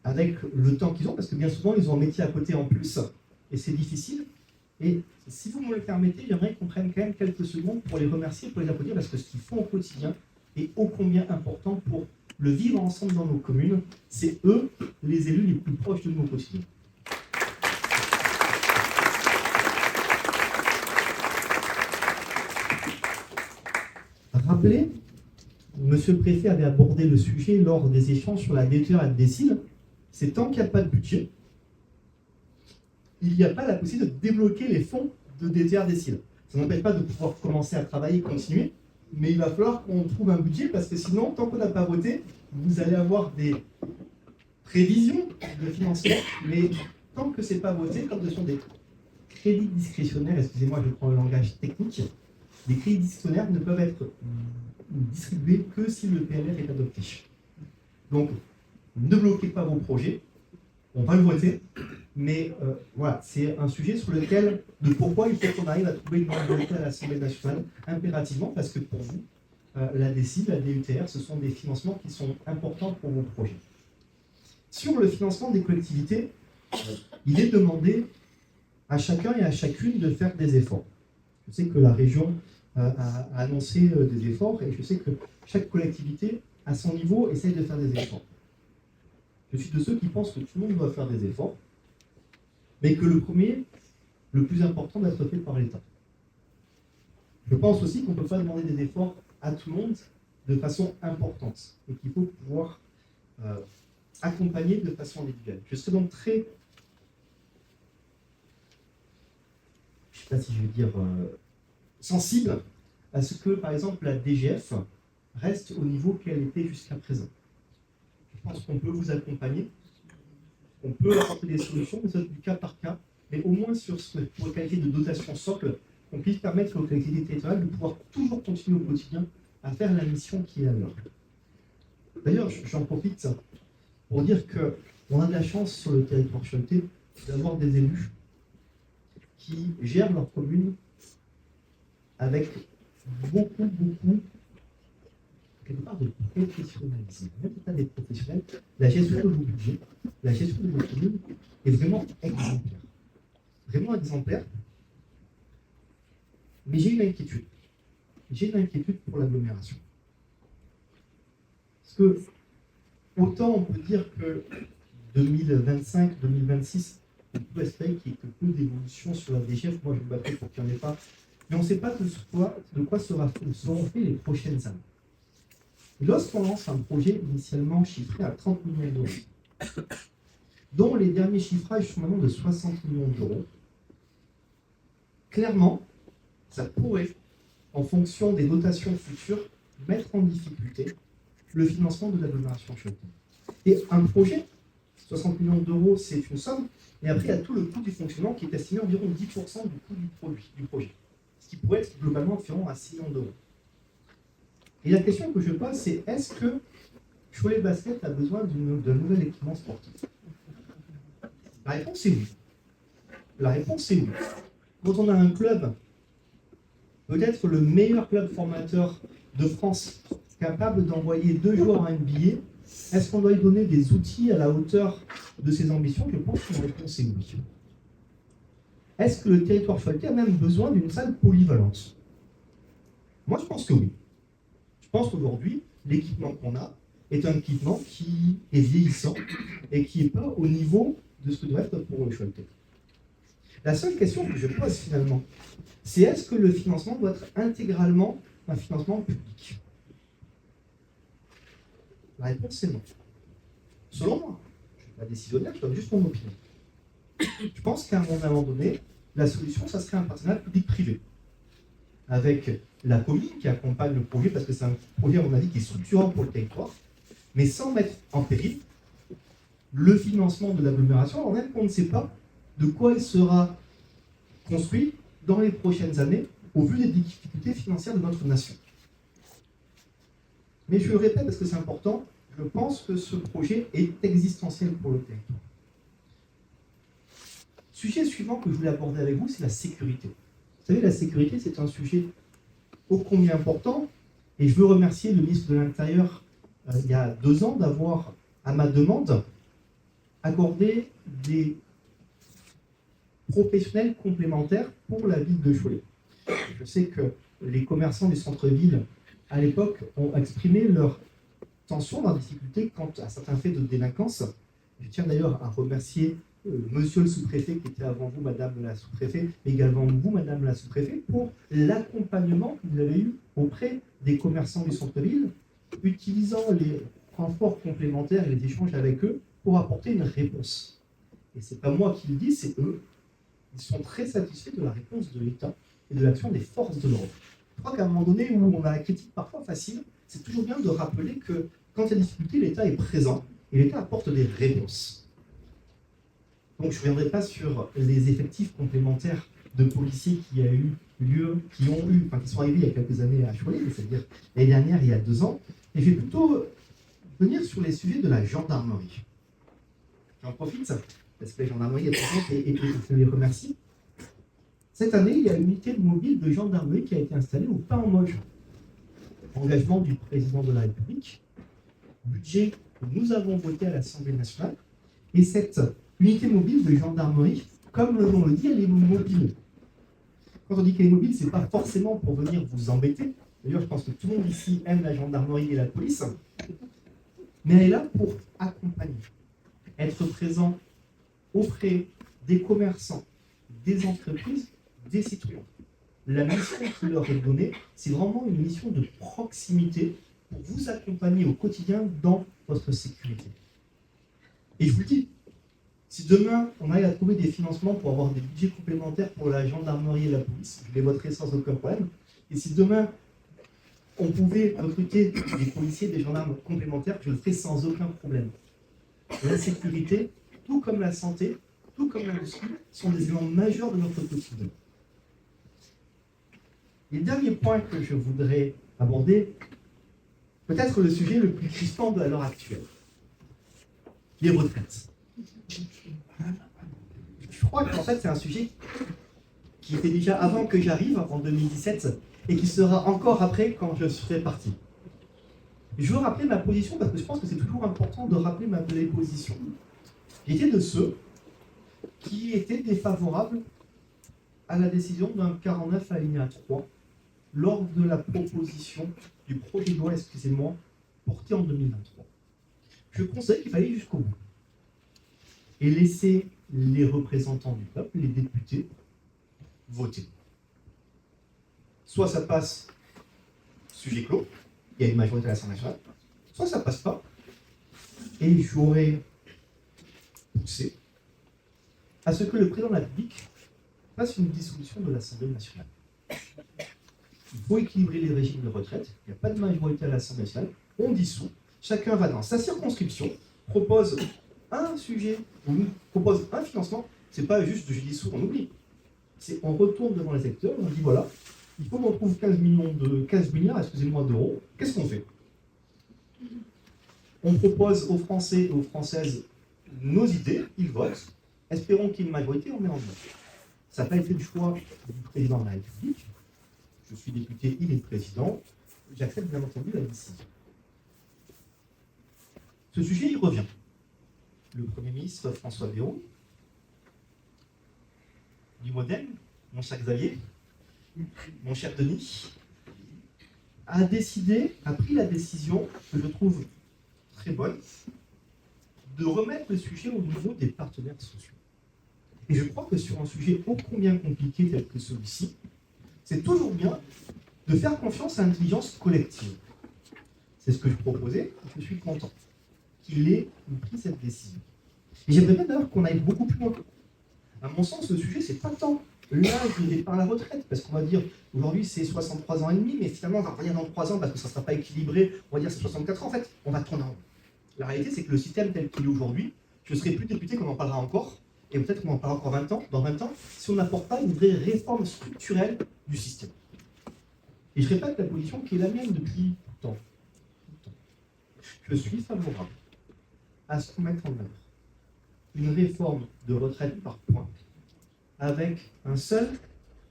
Speaker 1: avec le temps qu'ils ont, parce que bien souvent, ils ont un métier à côté en plus, et c'est difficile. Et si vous me le permettez, j'aimerais qu'on prenne quand même quelques secondes pour les remercier, pour les applaudir, parce que ce qu'ils font au quotidien est ô combien important pour le vivre ensemble dans nos communes. C'est eux, les élus les plus proches de nous au quotidien. Rappelez, Monsieur le Préfet avait abordé le sujet lors des échanges sur la DETR à Décile. C'est tant qu'il n'y a pas de budget, il n'y a pas la possibilité de débloquer les fonds de DETR Décile. Ça n'empêche pas de pouvoir commencer à travailler, continuer, mais il va falloir qu'on trouve un budget parce que sinon, tant qu'on n'a pas voté, vous allez avoir des prévisions de financement, mais tant que ce n'est pas voté, comme ce sont des crédits discrétionnaires, excusez-moi, je prends le langage technique, les crédits discrétionnaires ne peuvent être distribués que si le PLR est adopté. Donc, ne bloquez pas vos projets, on va le voter, mais voilà, c'est un sujet sur lequel, de pourquoi il faut qu'on arrive à trouver une majorité à l'Assemblée nationale, impérativement, parce que pour vous, la DECI, la DETR, ce sont des financements qui sont importants pour vos projets. Sur le financement des collectivités, il est demandé à chacun et à chacune de faire des efforts. Je sais que la région a annoncé des efforts, et je sais que chaque collectivité, à son niveau, essaye de faire des efforts. Je suis de ceux qui pensent que tout le monde doit faire des efforts, mais que le premier, le plus important, doit être fait par l'État. Je pense aussi qu'on ne peut pas demander des efforts à tout le monde de façon importante, et qu'il faut pouvoir accompagner de façon individuelle. Je serais donc très, je ne sais pas si je vais dire, sensible à ce que, par exemple, la DGF reste au niveau qu'elle était jusqu'à présent. Je pense qu'on peut vous accompagner, on peut apporter des solutions, mais ça du cas par cas, mais au moins sur ce pour qualité de dotation socle, on puisse permettre aux collectivités territoriales de pouvoir toujours continuer au quotidien à faire la mission qui est la leur. D'ailleurs, j'en profite pour dire qu'on a de la chance sur le territoire choletais d'avoir des élus qui gèrent leur commune avec beaucoup, quelque part, de professionnalisme. Même si des professionnels, la gestion de vos budgets, la gestion de vos communes est vraiment exemplaire. Vraiment exemplaire. Mais j'ai une inquiétude. J'ai une inquiétude pour l'agglomération. Parce que, autant on peut dire que 2025, 2026, on peut espérer qu'il y ait peu d'évolution sur la DGF. Moi, je me battrai pour qu'il n'y en ait pas. Mais on ne sait pas de quoi seront faits les prochaines années. Et lorsqu'on lance un projet initialement chiffré à 30 millions d'euros, dont les derniers chiffrages sont maintenant de 60 millions d'euros, clairement, ça pourrait, en fonction des dotations futures, mettre en difficulté le financement de l'agglomération Choletais. Et un projet, 60 millions d'euros, c'est une somme, et après, il y a tout le coût du fonctionnement qui est estimé à environ 10% du coût du projet, ce qui pourrait être globalement environ à 6 millions d'euros. Et la question que je pose, c'est est-ce que Cholet Basket a besoin d'un nouvel équipement sportif? La réponse est oui. La réponse est oui. Quand on a un club, peut-être le meilleur club formateur de France, capable d'envoyer 2 joueurs en NBA, est-ce qu'on doit lui donner des outils à la hauteur de ses ambitions? Je pense que la réponse est oui. Est-ce que le territoire choletais a même besoin d'une salle polyvalente? Moi, je pense que oui. Je pense qu'aujourd'hui, l'équipement qu'on a est un équipement qui est vieillissant et qui n'est pas au niveau de ce que doit être pour le Choletais. La seule question que je pose finalement, c'est est-ce que le financement doit être intégralement un financement public? La réponse est non. Selon moi, je ne suis pas décisionnaire, je donne juste mon opinion. Je pense qu'à un moment donné, la solution, ça serait un partenariat public-privé avec la commune qui accompagne le projet, parce que c'est un projet, à mon avis, qui est structurant pour le territoire, mais sans mettre en péril le financement de l'agglomération, alors même qu'on ne sait pas de quoi il sera construit dans les prochaines années, au vu des difficultés financières de notre nation. Mais je le répète parce que c'est important, je pense que ce projet est existentiel pour le territoire. Sujet suivant que je voulais aborder avec vous, c'est la sécurité. Vous savez, la sécurité, c'est un sujet ô combien important, et je veux remercier le ministre de l'Intérieur, il y a 2 ans, d'avoir, à ma demande, accordé des professionnels complémentaires pour la ville de Cholet. Je sais que les commerçants du centre-ville, à l'époque, ont exprimé leur tension, leur difficulté quant à certains faits de délinquance. Je tiens d'ailleurs à remercier monsieur le sous-préfet qui était avant vous, madame la sous-préfet, mais également vous, madame la sous-préfet, pour l'accompagnement que vous avez eu auprès des commerçants du centre-ville, utilisant les renforts complémentaires et les échanges avec eux pour apporter une réponse. Et ce n'est pas moi qui le dis, c'est eux. Ils sont très satisfaits de la réponse de l'État et de l'action des forces de l'ordre. Je crois qu'à un moment donné où on a la critique parfois facile, c'est toujours bien de rappeler que quand il y a des difficultés, l'État est présent et l'État apporte des réponses. Donc je ne reviendrai pas sur les effectifs complémentaires de policiers qui sont arrivés il y a quelques années à Cholet, c'est-à-dire l'année dernière, il y a 2 ans, et je vais plutôt venir sur les sujets de la gendarmerie. J'en profite, parce que la gendarmerie est présente et je les remercie. Cette année, il y a une unité mobile de gendarmerie qui a été installée au Pain-en-Moge. Engagement du président de la République, budget que nous avons voté à l'Assemblée nationale, et cette unité mobile de gendarmerie, comme le nom le dit, elle est mobile. Quand on dit qu'elle est mobile, ce n'est pas forcément pour venir vous embêter. D'ailleurs, je pense que tout le monde ici aime la gendarmerie et la police. Mais elle est là pour accompagner, être présent auprès des commerçants, des entreprises, des citoyens. La mission qui leur est donnée, c'est vraiment une mission de proximité pour vous accompagner au quotidien dans votre sécurité. Et je vous le dis, si demain on arrive à trouver des financements pour avoir des budgets complémentaires pour la gendarmerie et la police, je les voterai sans aucun problème. Et si demain on pouvait recruter des policiers, des gendarmes complémentaires, je le ferai sans aucun problème. La sécurité, tout comme la santé, tout comme l'industrie, sont des éléments majeurs de notre quotidien. Et le dernier point que je voudrais aborder, peut-être le sujet le plus crispant de l'heure actuelle, les retraites. Je crois qu'en fait c'est un sujet qui était déjà avant que j'arrive, en 2017, et qui sera encore après quand je serai parti. Je veux rappeler ma position parce que je pense que c'est toujours important de rappeler ma position. J'étais de ceux qui étaient défavorables à la décision d'un 49 alinéa 3 lors de la proposition du projet de loi, porté en 2023. Je considère qu'il fallait aller jusqu'au bout et laisser les représentants du peuple, les députés, voter. Soit ça passe sujet clos, il y a une majorité à l'Assemblée nationale, soit ça passe pas, et j'aurais poussé à ce que le président de la République fasse une dissolution de l'Assemblée nationale. Il faut équilibrer les régimes de retraite. Il n'y a pas de majorité à l'Assemblée nationale. On dissout. Chacun va dans sa circonscription, propose un sujet, ou propose un financement. C'est pas juste je dissout, on oublie. C'est on retourne devant les électeurs, on dit voilà, il faut qu'on trouve 15 milliards, excusez-moi, d'euros. Qu'est-ce qu'on fait? On propose aux Français et aux Françaises nos idées, ils votent. Espérons qu'il y ait une majorité, on met en vote. Ça n'a pas été le choix du président de la République. Je suis député, il est président. J'accepte bien entendu la décision. Ce sujet, il revient. Le Premier ministre François Bayrou, du Modem, mon cher Xavier, mon cher Denis, a pris la décision, que je trouve très bonne, de remettre le sujet au niveau des partenaires sociaux. Et je crois que sur un sujet ô combien compliqué tel que celui-ci, c'est toujours bien de faire confiance à l'intelligence collective. C'est ce que je proposais, et je suis content qu'il ait pris cette décision. Et j'aimerais bien d'ailleurs qu'on aille beaucoup plus loin. À mon sens, le sujet, c'est pas tant l'âge de départ à la retraite, parce qu'on va dire, aujourd'hui, c'est 63 ans et demi, mais finalement, on va revenir dans 3 ans, parce que ça ne sera pas équilibré, on va dire c'est 64 ans, en fait, on va tourner en rond. La réalité, c'est que le système tel qu'il est aujourd'hui, je ne serai plus député qu'on en parlera encore, et peut-être qu'on en parlera encore 20 ans, dans 20 ans, si on n'apporte pas une vraie réforme structurelle du système. Et je répète la position qui est la mienne depuis tout le temps. Je suis favorable à ce qu'on mette en œuvre une réforme de retraite par points avec un seul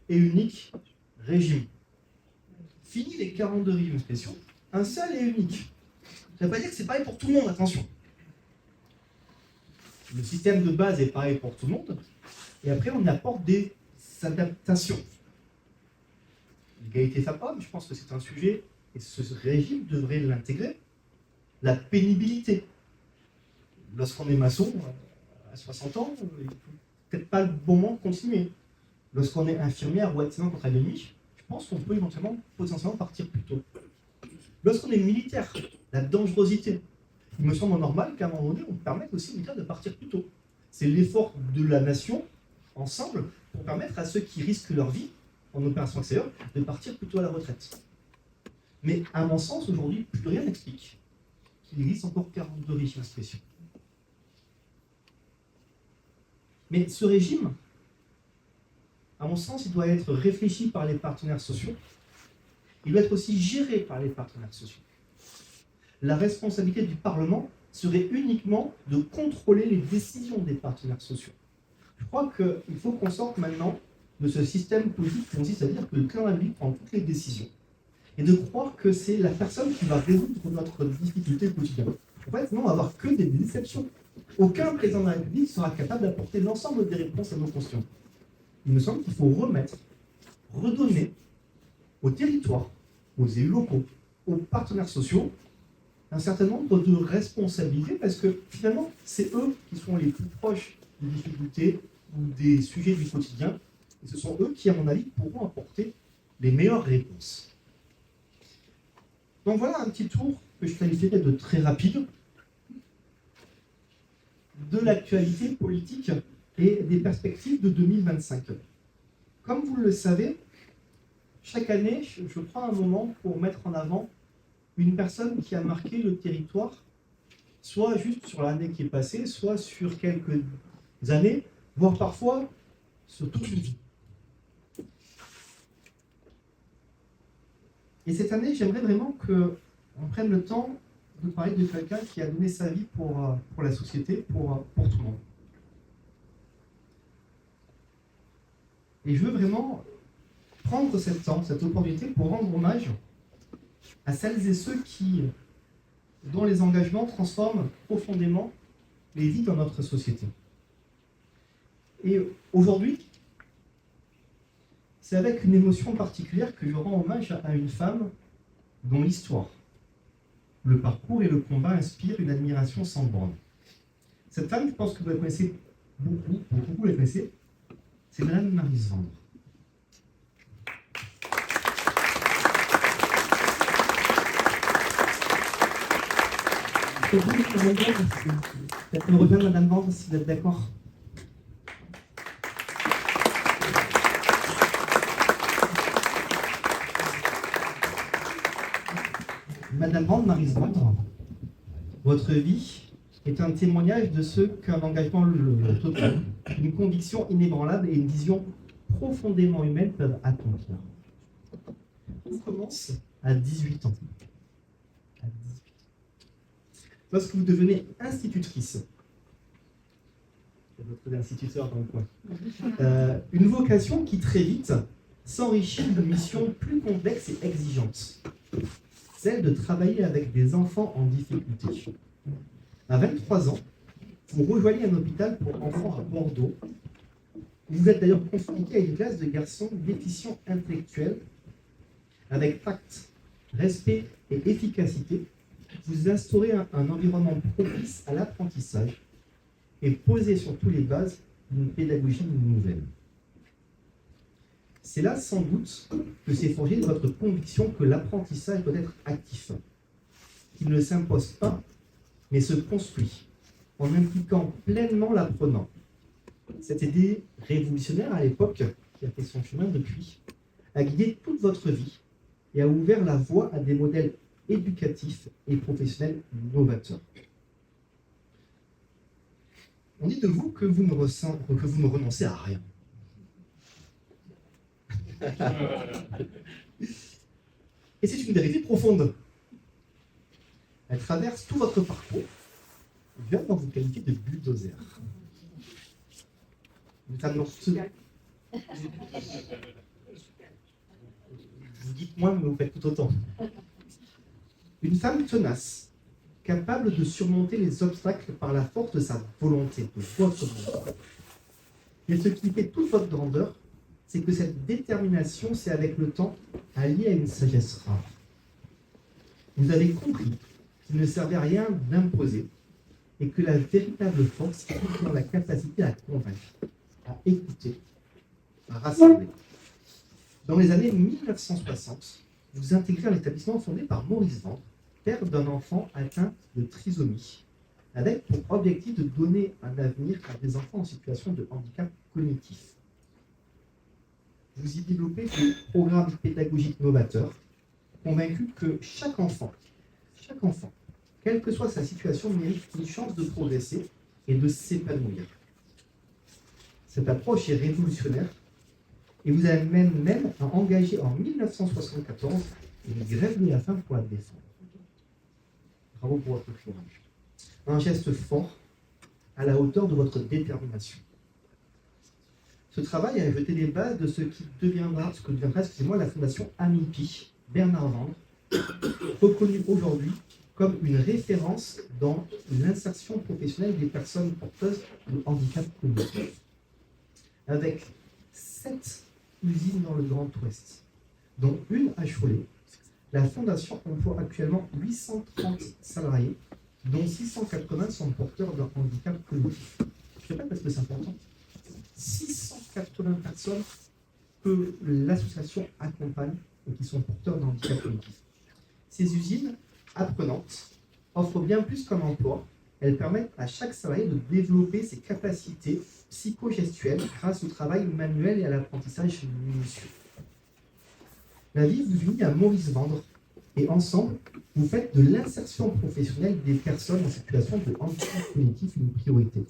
Speaker 1: et unique régime. Fini les 42 régimes spéciaux, un seul et unique. Ça ne veut pas dire que c'est pareil pour tout le monde, attention. Le système de base est pareil pour tout le monde, et après on apporte des adaptations. L'égalité femmes-hommes, je pense que c'est un sujet, et ce régime devrait l'intégrer. La pénibilité. Lorsqu'on est maçon, à 60 ans, il n'est peut-être pas le bon moment de continuer. Lorsqu'on est infirmière ou aide-soignant contre la nuit, je pense qu'on peut éventuellement, potentiellement partir plus tôt. Lorsqu'on est militaire, la dangerosité. Il me semble normal qu'à un moment donné, on permette aussi aux militaires de partir plus tôt. C'est l'effort de la nation, ensemble, pour permettre à ceux qui risquent leur vie en opération extérieure de partir plus tôt à la retraite. Mais à mon sens, aujourd'hui, plus rien n'explique qu'il existe encore 42 régimes spéciaux. Mais ce régime, à mon sens, il doit être réfléchi par les partenaires sociaux. Il doit être aussi géré par les partenaires sociaux. La responsabilité du Parlement serait uniquement de contrôler les décisions des partenaires sociaux. Je crois qu'il faut qu'on sorte maintenant de ce système politique qui consiste à dire que le président de la République prend toutes les décisions et de croire que c'est la personne qui va résoudre notre difficulté quotidienne. En fait, non, on va avoir que des déceptions. Aucun président de la République sera capable d'apporter l'ensemble des réponses à nos questions. Il me semble qu'il faut redonner aux territoires, aux élus locaux, aux partenaires sociaux, un certain nombre de responsabilités, parce que finalement, c'est eux qui sont les plus proches des difficultés ou des sujets du quotidien, et ce sont eux qui, à mon avis, pourront apporter les meilleures réponses. Donc voilà un petit tour que je qualifierais de très rapide de l'actualité politique et des perspectives de 2025. Comme vous le savez, chaque année, je prends un moment pour mettre en avant une personne qui a marqué le territoire, soit juste sur l'année qui est passée, soit sur quelques années, voire parfois sur toute une vie. Et cette année, j'aimerais vraiment qu'on prenne le temps de parler de quelqu'un qui a donné sa vie pour la société, pour tout le monde. Et je veux vraiment prendre cette opportunité pour rendre hommage à celles et ceux dont les engagements transforment profondément les vies dans notre société. Et aujourd'hui, c'est avec une émotion particulière que je rends hommage à une femme dont l'histoire, le parcours et le combat inspirent une admiration sans borne. Cette femme, je pense que vous la connaissez beaucoup la connaissez, c'est Madame Maryse Vendre. Peut-être me rejoindre Madame Vendre si vous êtes d'accord. Madame Brand-Marie Vendre, votre vie est un témoignage de ce qu'un engagement total, une conviction inébranlable et une vision profondément humaine peuvent accomplir. Tout commence à 18 ans. À 18 ans. Lorsque vous devenez institutrice, il y a d'autres instituteurs dans le coin, une vocation qui très vite s'enrichit d'une mission plus complexe et exigeante, celle de travailler avec des enfants en difficulté. À 23 ans, vous rejoignez un hôpital pour enfants à Bordeaux. Vous êtes d'ailleurs confronté à une classe de garçons déficients intellectuels. Avec tact, respect et efficacité, vous instaurez un environnement propice à l'apprentissage et posez surtout les bases d'une pédagogie nouvelle. C'est là sans doute que s'est forgée votre conviction que l'apprentissage doit être actif, qu'il ne s'impose pas, mais se construit, en impliquant pleinement l'apprenant. Cette idée révolutionnaire à l'époque, qui a fait son chemin depuis, a guidé toute votre vie et a ouvert la voie à des modèles éducatifs et professionnels novateurs. On dit de vous que vous ne renoncez à rien. Et c'est une vérité profonde. Elle traverse tout votre parcours, bien dans vos qualités de bulldozer. Vous dites moins, mais vous faites tout autant. Une femme tenace, capable de surmonter les obstacles par la force de sa volonté, de votre volonté. Mais ce qui fait toute votre grandeur, c'est que cette détermination s'est avec le temps alliée à une sagesse rare. Vous avez compris qu'il ne servait à rien d'imposer et que la véritable force est dans la capacité à convaincre, à écouter, à rassembler. Dans les années 1960, vous intégrez un établissement fondé par Maurice Vendre, père d'un enfant atteint de trisomie, avec pour objectif de donner un avenir à des enfants en situation de handicap cognitif. Vous y développez des programmes pédagogiques novateurs, convaincus que chaque enfant, quelle que soit sa situation, mérite une chance de progresser et de s'épanouir. Cette approche est révolutionnaire et vous amène même à engager en 1974 une grève de la faim pour la défendre. Bravo pour votre courage. Un geste fort à la hauteur de votre détermination. Ce travail a jeté les bases de ce que deviendra la Fondation Amipi, Bernard Vendre, reconnue aujourd'hui comme une référence dans l'insertion professionnelle des personnes porteuses de handicap cognitif. Avec 7 usines dans le Grand Ouest, dont une à Cholet, la Fondation emploie actuellement 830 salariés, dont 680 sont porteurs d'un handicap cognitif. Je ne sais pas parce que c'est important. 680 personnes que l'association accompagne et qui sont porteurs d'un handicap cognitif. Ces usines apprenantes offrent bien plus qu'un emploi. Elles permettent à chaque salarié de développer ses capacités psychogestuelles grâce au travail manuel et à l'apprentissage minutieux. La vie vous unit à Maurice Vendre et ensemble, vous faites de l'insertion professionnelle des personnes en situation de handicap cognitif une priorité.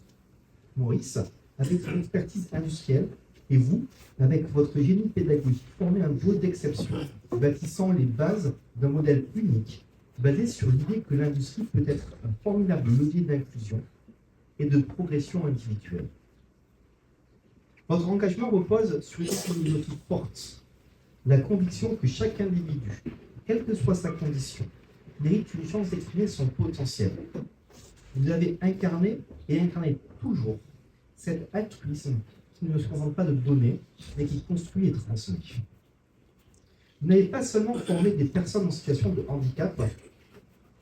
Speaker 1: Maurice, avec son expertise industrielle, et vous, avec votre génie pédagogique, formez un duo d'exception, bâtissant les bases d'un modèle unique, basé sur l'idée que l'industrie peut être un formidable levier d'inclusion et de progression individuelle. Votre engagement repose sur une philosophie forte, la conviction que chaque individu, quelle que soit sa condition, mérite une chance d'exprimer son potentiel. Vous avez incarné et incarnez toujours cet altruisme qui ne se contente pas de donner, mais qui construit et transmet. Vous n'avez pas seulement formé des personnes en situation de handicap,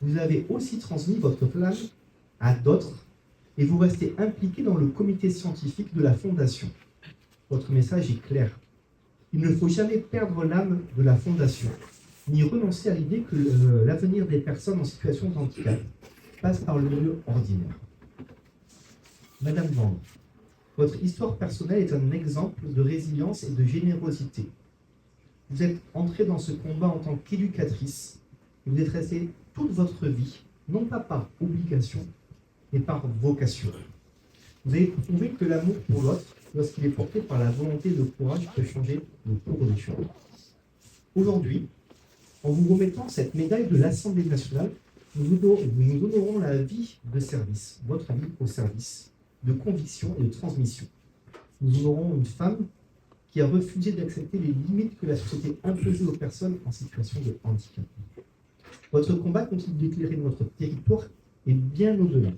Speaker 1: vous avez aussi transmis votre flamme à d'autres et vous restez impliqué dans le comité scientifique de la Fondation. Votre message est clair. Il ne faut jamais perdre l'âme de la Fondation, ni renoncer à l'idée que l'avenir des personnes en situation de handicap passe par le milieu ordinaire. Madame Vendre, votre histoire personnelle est un exemple de résilience et de générosité. Vous êtes entrée dans ce combat en tant qu'éducatrice et vous êtes restée toute votre vie, non pas par obligation, mais par vocation. Vous avez prouvé que l'amour pour l'autre, lorsqu'il est porté par la volonté et le courage, peut changer le cours des choses. Aujourd'hui, en vous remettant cette médaille de l'Assemblée nationale, nous honorons la vie de service, votre vie au service, de conviction et de transmission. Nous honorons une femme qui a refusé d'accepter les limites que la société imposait aux personnes en situation de handicap. Votre combat continue d'éclairer notre territoire et bien au-delà.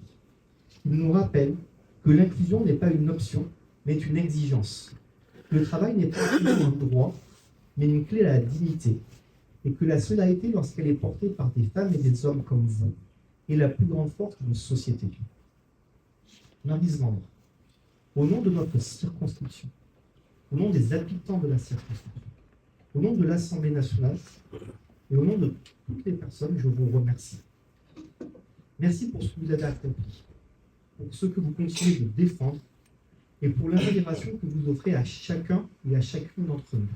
Speaker 1: Il nous rappelle que l'inclusion n'est pas une option, mais une exigence. Le travail n'est pas un droit, mais une clé à la dignité. Et que la solidarité, lorsqu'elle est portée par des femmes et des hommes comme vous, est la plus grande force d'une société. Maryse Vendre, au nom de notre circonscription, au nom des habitants de la circonscription, au nom de l'Assemblée nationale et au nom de toutes les personnes, je vous remercie. Merci pour ce que vous avez accompli, pour ce que vous continuez de défendre et pour l'amélioration que vous offrez à chacun et à chacune d'entre nous.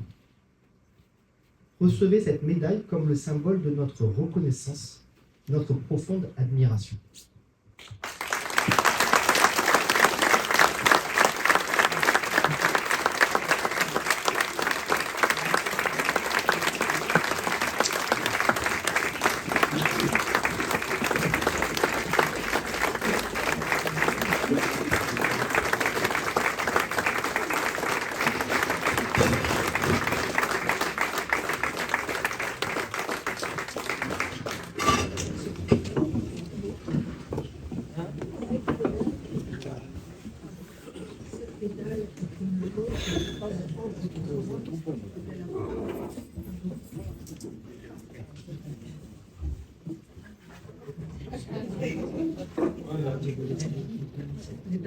Speaker 1: Recevez cette médaille comme le symbole de notre reconnaissance, notre profonde admiration.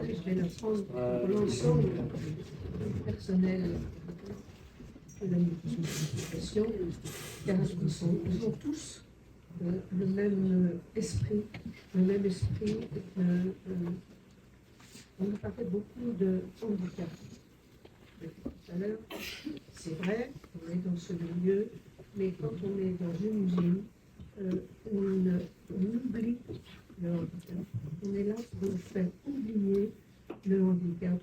Speaker 2: Je vais la prendre pour l'ensemble du personnel de l'administration, car ils ont tous le même esprit, on nous parlait beaucoup de handicap. Tout à l'heure, c'est vrai, on est dans ce milieu, mais quand on est dans une usine, on oublie le handicap. On est là pour leur faire oublier le handicap.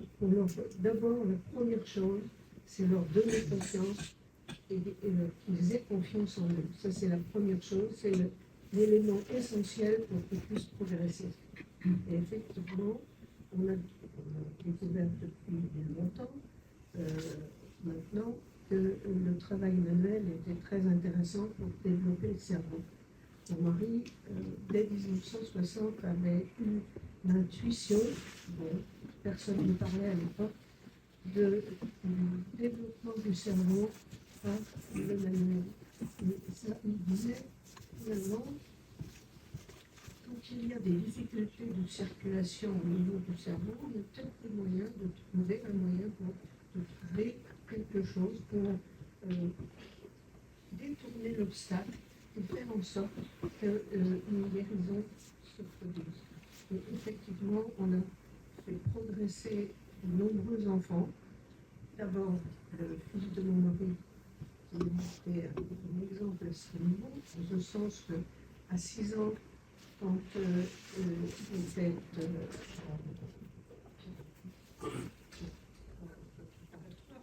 Speaker 2: D'abord, la première chose, c'est leur donner confiance et qu'ils aient confiance en eux. Ça, c'est la première chose, c'est l'élément essentiel pour qu'ils puissent progresser. Et effectivement, on a découvert depuis longtemps, maintenant, que le travail manuel était très intéressant pour développer le cerveau. Mon mari, dès 1960, avait eu l'intuition, personne ne parlait à l'époque, du développement du cerveau par le manuel. Et ça, il disait, finalement, quand il y a des difficultés de circulation au niveau du cerveau, on a peut-être des moyens de trouver un moyen de trouver quelque chose pour détourner l'obstacle et faire en sorte qu'une guérison se produise. Et effectivement, on a fait progresser de nombreux enfants. D'abord, le fils de mon mari, qui était un exemple estimant, en ce sens qu'à 6 ans, quand il était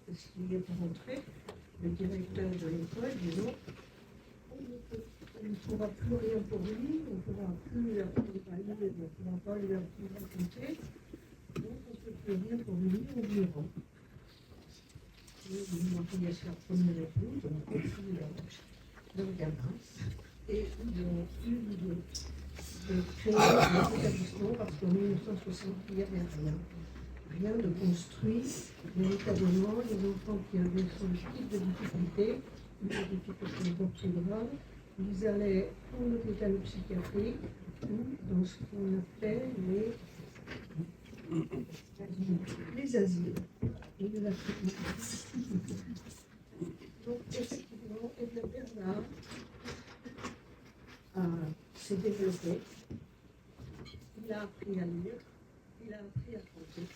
Speaker 2: parce qu'il est rentré, le directeur de l'école dit non, on ne pourra plus rien pour lui, on ne pourra plus lui apprendre à lire, on ne pourra pas lui apprendre à compter, donc on ne peut plus rien pour lui, on lui rend. Et il m'a payé sa première épouse, on a construit leur gamin, et ils ont eu l'idée de créer un établissement parce qu'en 1960, il n'y avait rien de construit, véritablement, les enfants qui avaient ce type de difficultés, des difficultés orthographes, ils allaient en hôpital psychiatrique ou dans ce qu'on appelle les asiles. Et de la donc, effectivement, Edna Bernard s'est développé. Il a appris à lire, il a appris à compter.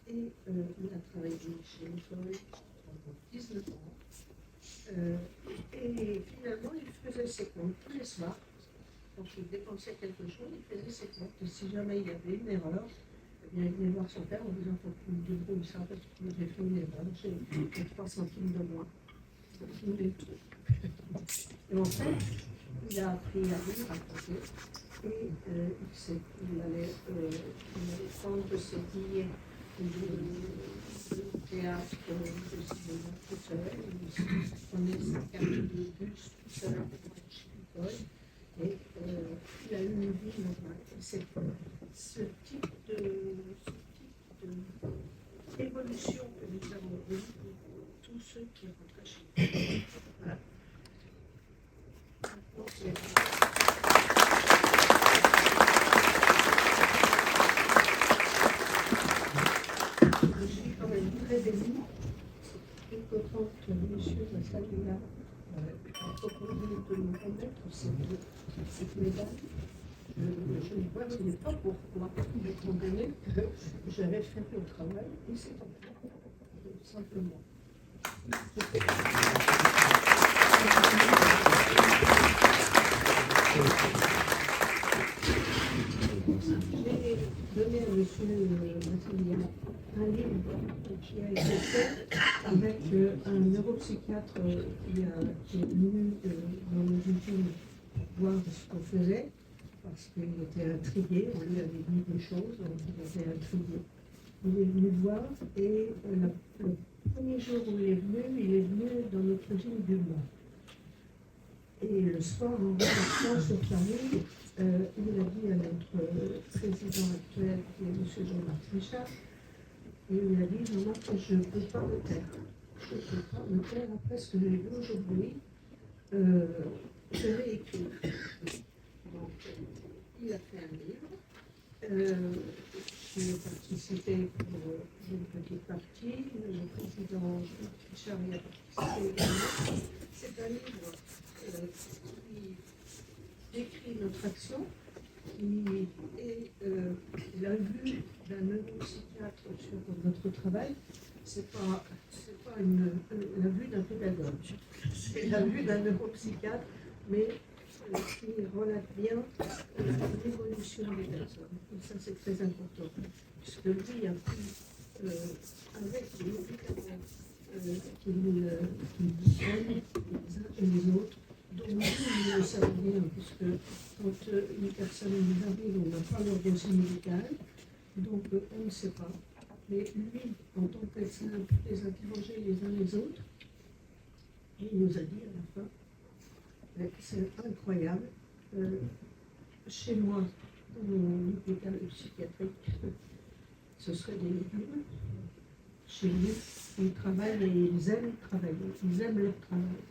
Speaker 2: Et il a travaillé chez l'école pendant 19 ans. Et finalement, il faisait ses comptes tous les soirs. quand il dépensait quelque chose, il faisait ses comptes. Et si jamais il y avait une erreur, eh bien, il venait voir son père en disant faut que tu me débrouilles ça parce que j'ai fait une erreur, j'ai 3 centimes de moins. Et en fait, il a appris à lire, à compter, et il allait prendre ses billets de théâtre, de cinéma tout seul, il prenait sa carte de bus tout seul chez l'école, et il a eu une vie normale. C'est ce type d'évolution que nous avons eu pour tous ceux qui rentrent chez nous. Voilà. Je suis quand même très émue et que quand M. Massalina a proposé de me remettre cette médaille, je ne voyais pas pourquoi, étant donné que j'avais fait le travail et c'est tout simplement. J'ai donné à M. Massalina un livre qui a été fait avec un neuropsychiatre qui est venu dans nos usines voir ce qu'on faisait, parce qu'il était intrigué, on lui avait dit des choses, il était intrigué. Il est venu voir et le premier jour où il est venu dans notre usine du Mans. Et le soir, en rentrant sur Paris, il a dit à notre président actuel, qui est M. Jean-Marc Richard, et il a dit, Jean-Marc, je ne peux pas me taire. Je ne peux pas me taire après ce que j'ai vu aujourd'hui. Je vais écrire. Donc, il a fait un livre. J'ai participé pour une petite partie. Le président Jean-Marc Richard y a participé également. C'est un livre qui décrit notre action, qui est la vue d'un neuropsychiatre sur notre travail. C'est pas la vue d'un pédagogue, c'est la vue d'un neuropsychiatre, mais qui relate bien l'évolution des personnes. Et ça, c'est très important, puisque lui a pris avec les médicaments qui nous prennent les uns et les autres, dont nous le savons bien, puisque quand une personne nous arrive, on n'a pas leur dossier médical, donc on ne sait pas. Mais lui, en tant que médecin, les interroger les uns les autres, et il nous a dit à la fin, c'est incroyable, chez moi, dans mon hôpital psychiatrique, ce serait des légumes. Chez lui, ils travaillent et ils aiment travailler, ils aiment leur travail.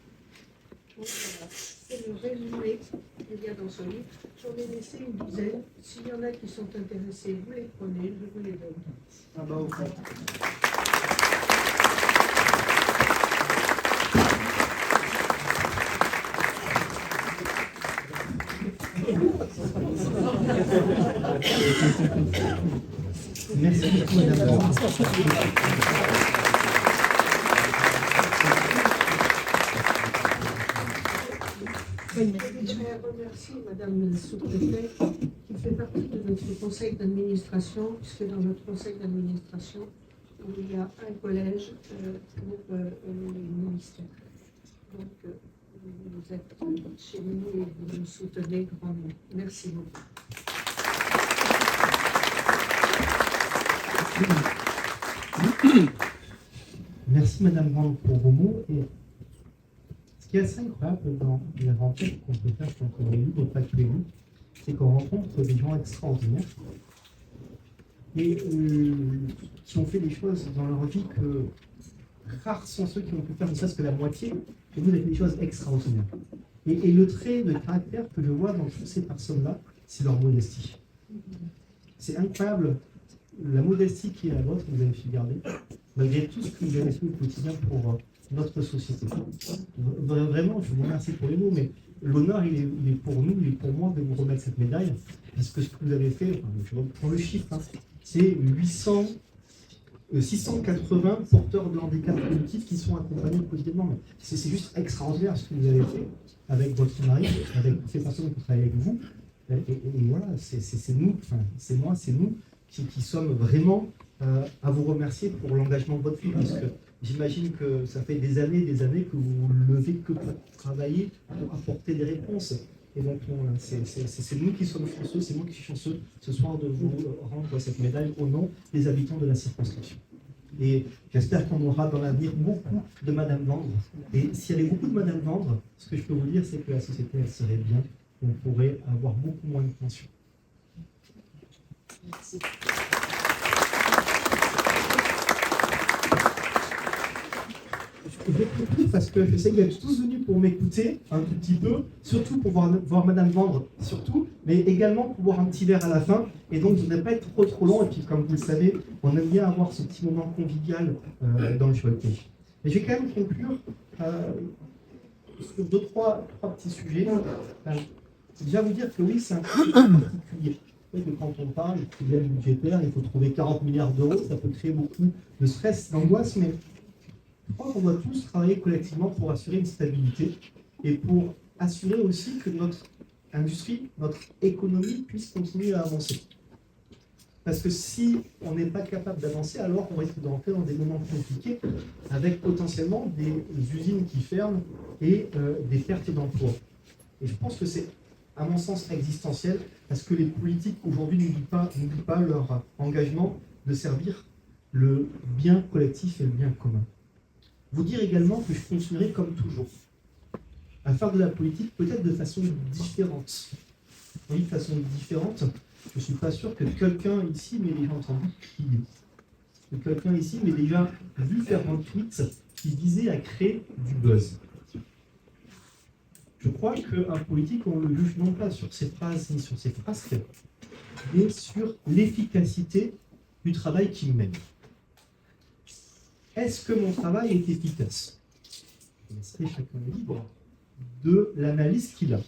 Speaker 2: Donc voilà, c'est le résumé qu'il y a dans ce livre. J'en ai laissé une dizaine. S'il y en a qui sont intéressés, vous les prenez, je vous les donne.
Speaker 1: Ah bah, ok. Merci beaucoup, madame.
Speaker 2: Je remercie madame la sous-préfète qui fait partie de notre conseil d'administration, puisque dans notre conseil d'administration, il y a un collège pour les ministères. Donc, vous êtes chez nous et vous nous soutenez grandement. Merci beaucoup.
Speaker 1: Merci Madame Grande pour vos mots. Et ce qui est assez incroyable dans les rencontres qu'on peut faire quand on est libre, pas tous les jours, c'est qu'on rencontre des gens extraordinaires et qui ont fait des choses dans leur vie que rares sont ceux qui ont pu faire ne serait-ce que la moitié, et vous avez fait des choses extraordinaires. Et le trait de caractère que je vois dans toutes ces personnes-là, c'est leur modestie. C'est incroyable la modestie qui est la vôtre, que vous avez su garder, malgré tout ce que vous avez fait au quotidien pour notre société. Vraiment, je vous remercie pour les mots, mais l'honneur, il est pour nous, il est pour moi de vous remettre cette médaille, parce que ce que vous avez fait, je reprends le chiffre, hein, c'est 680 porteurs de handicap cognitif qui sont accompagnés quotidiennement. C'est juste extraordinaire ce que vous avez fait avec votre mari, avec toutes ces personnes qui travaillent avec vous. Et voilà, c'est nous, enfin, c'est moi, c'est nous qui sommes vraiment à vous remercier pour l'engagement de votre vie, parce que j'imagine que ça fait des années que vous vous levez que pour travailler, pour apporter des réponses. Et donc, c'est nous qui sommes chanceux, c'est moi qui suis chanceux ce soir de vous rendre cette médaille au nom des habitants de la circonscription. Et j'espère qu'on aura dans l'avenir beaucoup de Madame Vendre. Et s'il y avait beaucoup de Madame Vendre, ce que je peux vous dire, c'est que la société, elle serait bien. On pourrait avoir beaucoup moins de tensions.
Speaker 2: Merci.
Speaker 1: Je vais conclure parce que je sais que vous êtes tous venus pour m'écouter un tout petit peu, surtout pour voir Madame Vendre, surtout, mais également pour boire un petit verre à la fin. Et donc, je ne vais pas être trop long. Et puis, comme vous le savez, on aime bien avoir ce petit moment convivial dans le showcase. Mais je vais quand même conclure sur trois petits sujets. Déjà vous dire que oui, c'est un sujet particulier. Que quand on parle de problème budgétaire, il faut trouver 40 milliards d'euros, ça peut créer beaucoup de stress, d'angoisse, mais je crois qu'on doit tous travailler collectivement pour assurer une stabilité et pour assurer aussi que notre industrie, notre économie puisse continuer à avancer. Parce que si on n'est pas capable d'avancer, alors on risque d'entrer dans des moments compliqués avec potentiellement des usines qui ferment et des pertes d'emplois. Et je pense que c'est, à mon sens, existentiel, parce que les politiques aujourd'hui n'oublient pas leur engagement de servir le bien collectif et le bien commun. Vous dire également que je continuerai comme toujours à faire de la politique peut-être de façon différente. Oui, de façon différente. Je ne suis pas sûr que quelqu'un ici m'ait déjà entendu crier. Que quelqu'un ici m'ait déjà vu faire un tweet qui visait à créer du buzz. Je crois qu'un politique, on le juge non pas sur ses phrases ni sur ses frasques, mais sur l'efficacité du travail qu'il mène. Est-ce que mon travail est efficace? Je laisserai chacun libre de l'analyse qu'il a.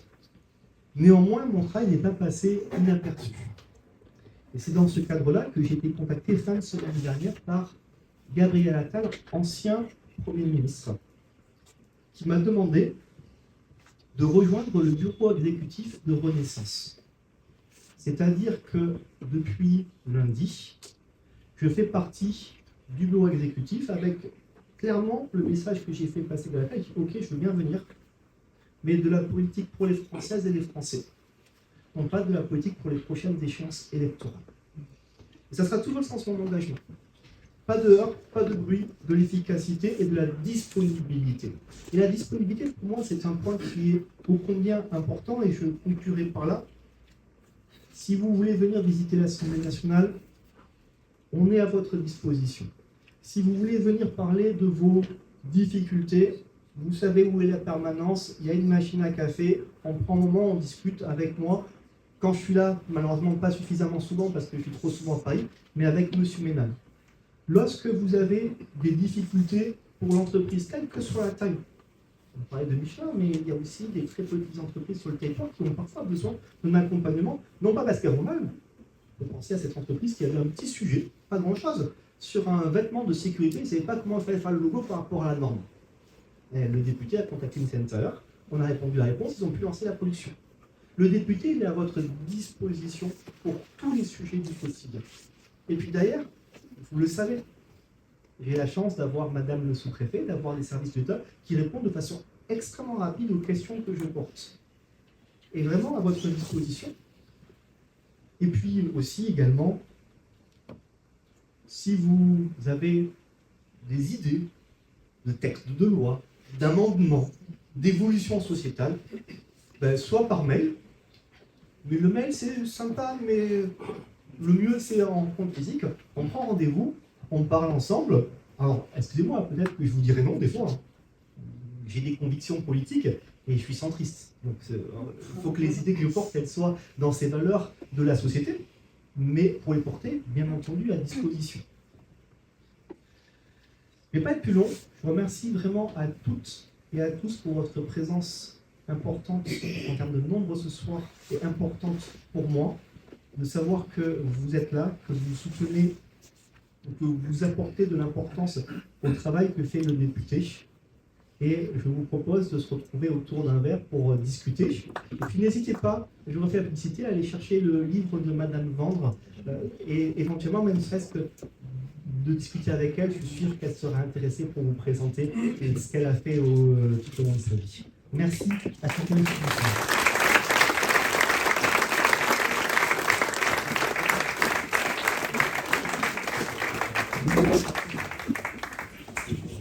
Speaker 1: Néanmoins, mon travail n'est pas passé inaperçu. Et c'est dans ce cadre-là que j'ai été contacté fin de semaine dernière par Gabriel Attal, ancien Premier ministre, qui m'a demandé de rejoindre le bureau exécutif de Renaissance. C'est-à-dire que depuis lundi, je fais partie du bureau exécutif avec clairement le message que j'ai fait passer de la tête, ok, je veux bien venir, mais de la politique pour les Françaises et les Français, non pas de la politique pour les prochaines échéances électorales. Et ça sera toujours le sens de mon engagement. Pas de heurts, pas de bruit, de l'efficacité et de la disponibilité. Et la disponibilité, pour moi, c'est un point qui est ô combien important, et je conclurai par là. Si vous voulez venir visiter l'Assemblée nationale, on est à votre disposition. Si vous voulez venir parler de vos difficultés, vous savez où est la permanence, il y a une machine à café, on prend un moment, on discute avec moi. Quand je suis là, malheureusement pas suffisamment souvent parce que je suis trop souvent à Paris, mais avec M. Ménal. Lorsque vous avez des difficultés pour l'entreprise, quelle que soit la taille, on parlait de Michelin, mais il y a aussi des très petites entreprises sur le territoire qui ont parfois besoin d'un accompagnement, non pas parce qu'elles vont mal. Vous pensez à cette entreprise qui avait un petit sujet, pas grand-chose, sur un vêtement de sécurité, ils ne savaient pas comment il fallait faire le logo par rapport à la norme. Et le député a contacté une center, on a répondu à la réponse, ils ont pu lancer la production. Le député, il est à votre disposition pour tous les sujets du quotidien. Et puis d'ailleurs, vous le savez, j'ai la chance d'avoir Madame le sous-préfet, d'avoir des services d'État qui répondent de façon extrêmement rapide aux questions que je porte. Et vraiment à votre disposition. Et puis aussi également, si vous avez des idées de textes de loi, d'amendements, d'évolution sociétale, ben, soit par mail, mais le mail c'est sympa, mais le mieux c'est en rencontre physique, on prend rendez-vous, on parle ensemble. Alors, excusez-moi, peut-être que je vous dirai non des fois. Hein. J'ai des convictions politiques et je suis centriste. Donc il faut que les idées que je porte, elles soient dans ces valeurs de la société, mais pour les porter, bien entendu, à disposition. Je ne vais pas être plus long. Je vous remercie vraiment à toutes et à tous pour votre présence importante en termes de nombre ce soir et importante pour moi, de savoir que vous êtes là, que vous soutenez, que vous apportez de l'importance au travail que fait le député. Et je vous propose de se retrouver autour d'un verre pour discuter. Et puis n'hésitez pas, je vous refais la publicité, à aller chercher le livre de Madame Vendre et éventuellement, même ne serait-ce que de discuter avec elle, je suis sûr qu'elle sera intéressée pour vous présenter ce qu'elle a fait tout au long de sa vie. Merci, à cette émission.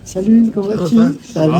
Speaker 3: Salut, comment vas-tu? Salut.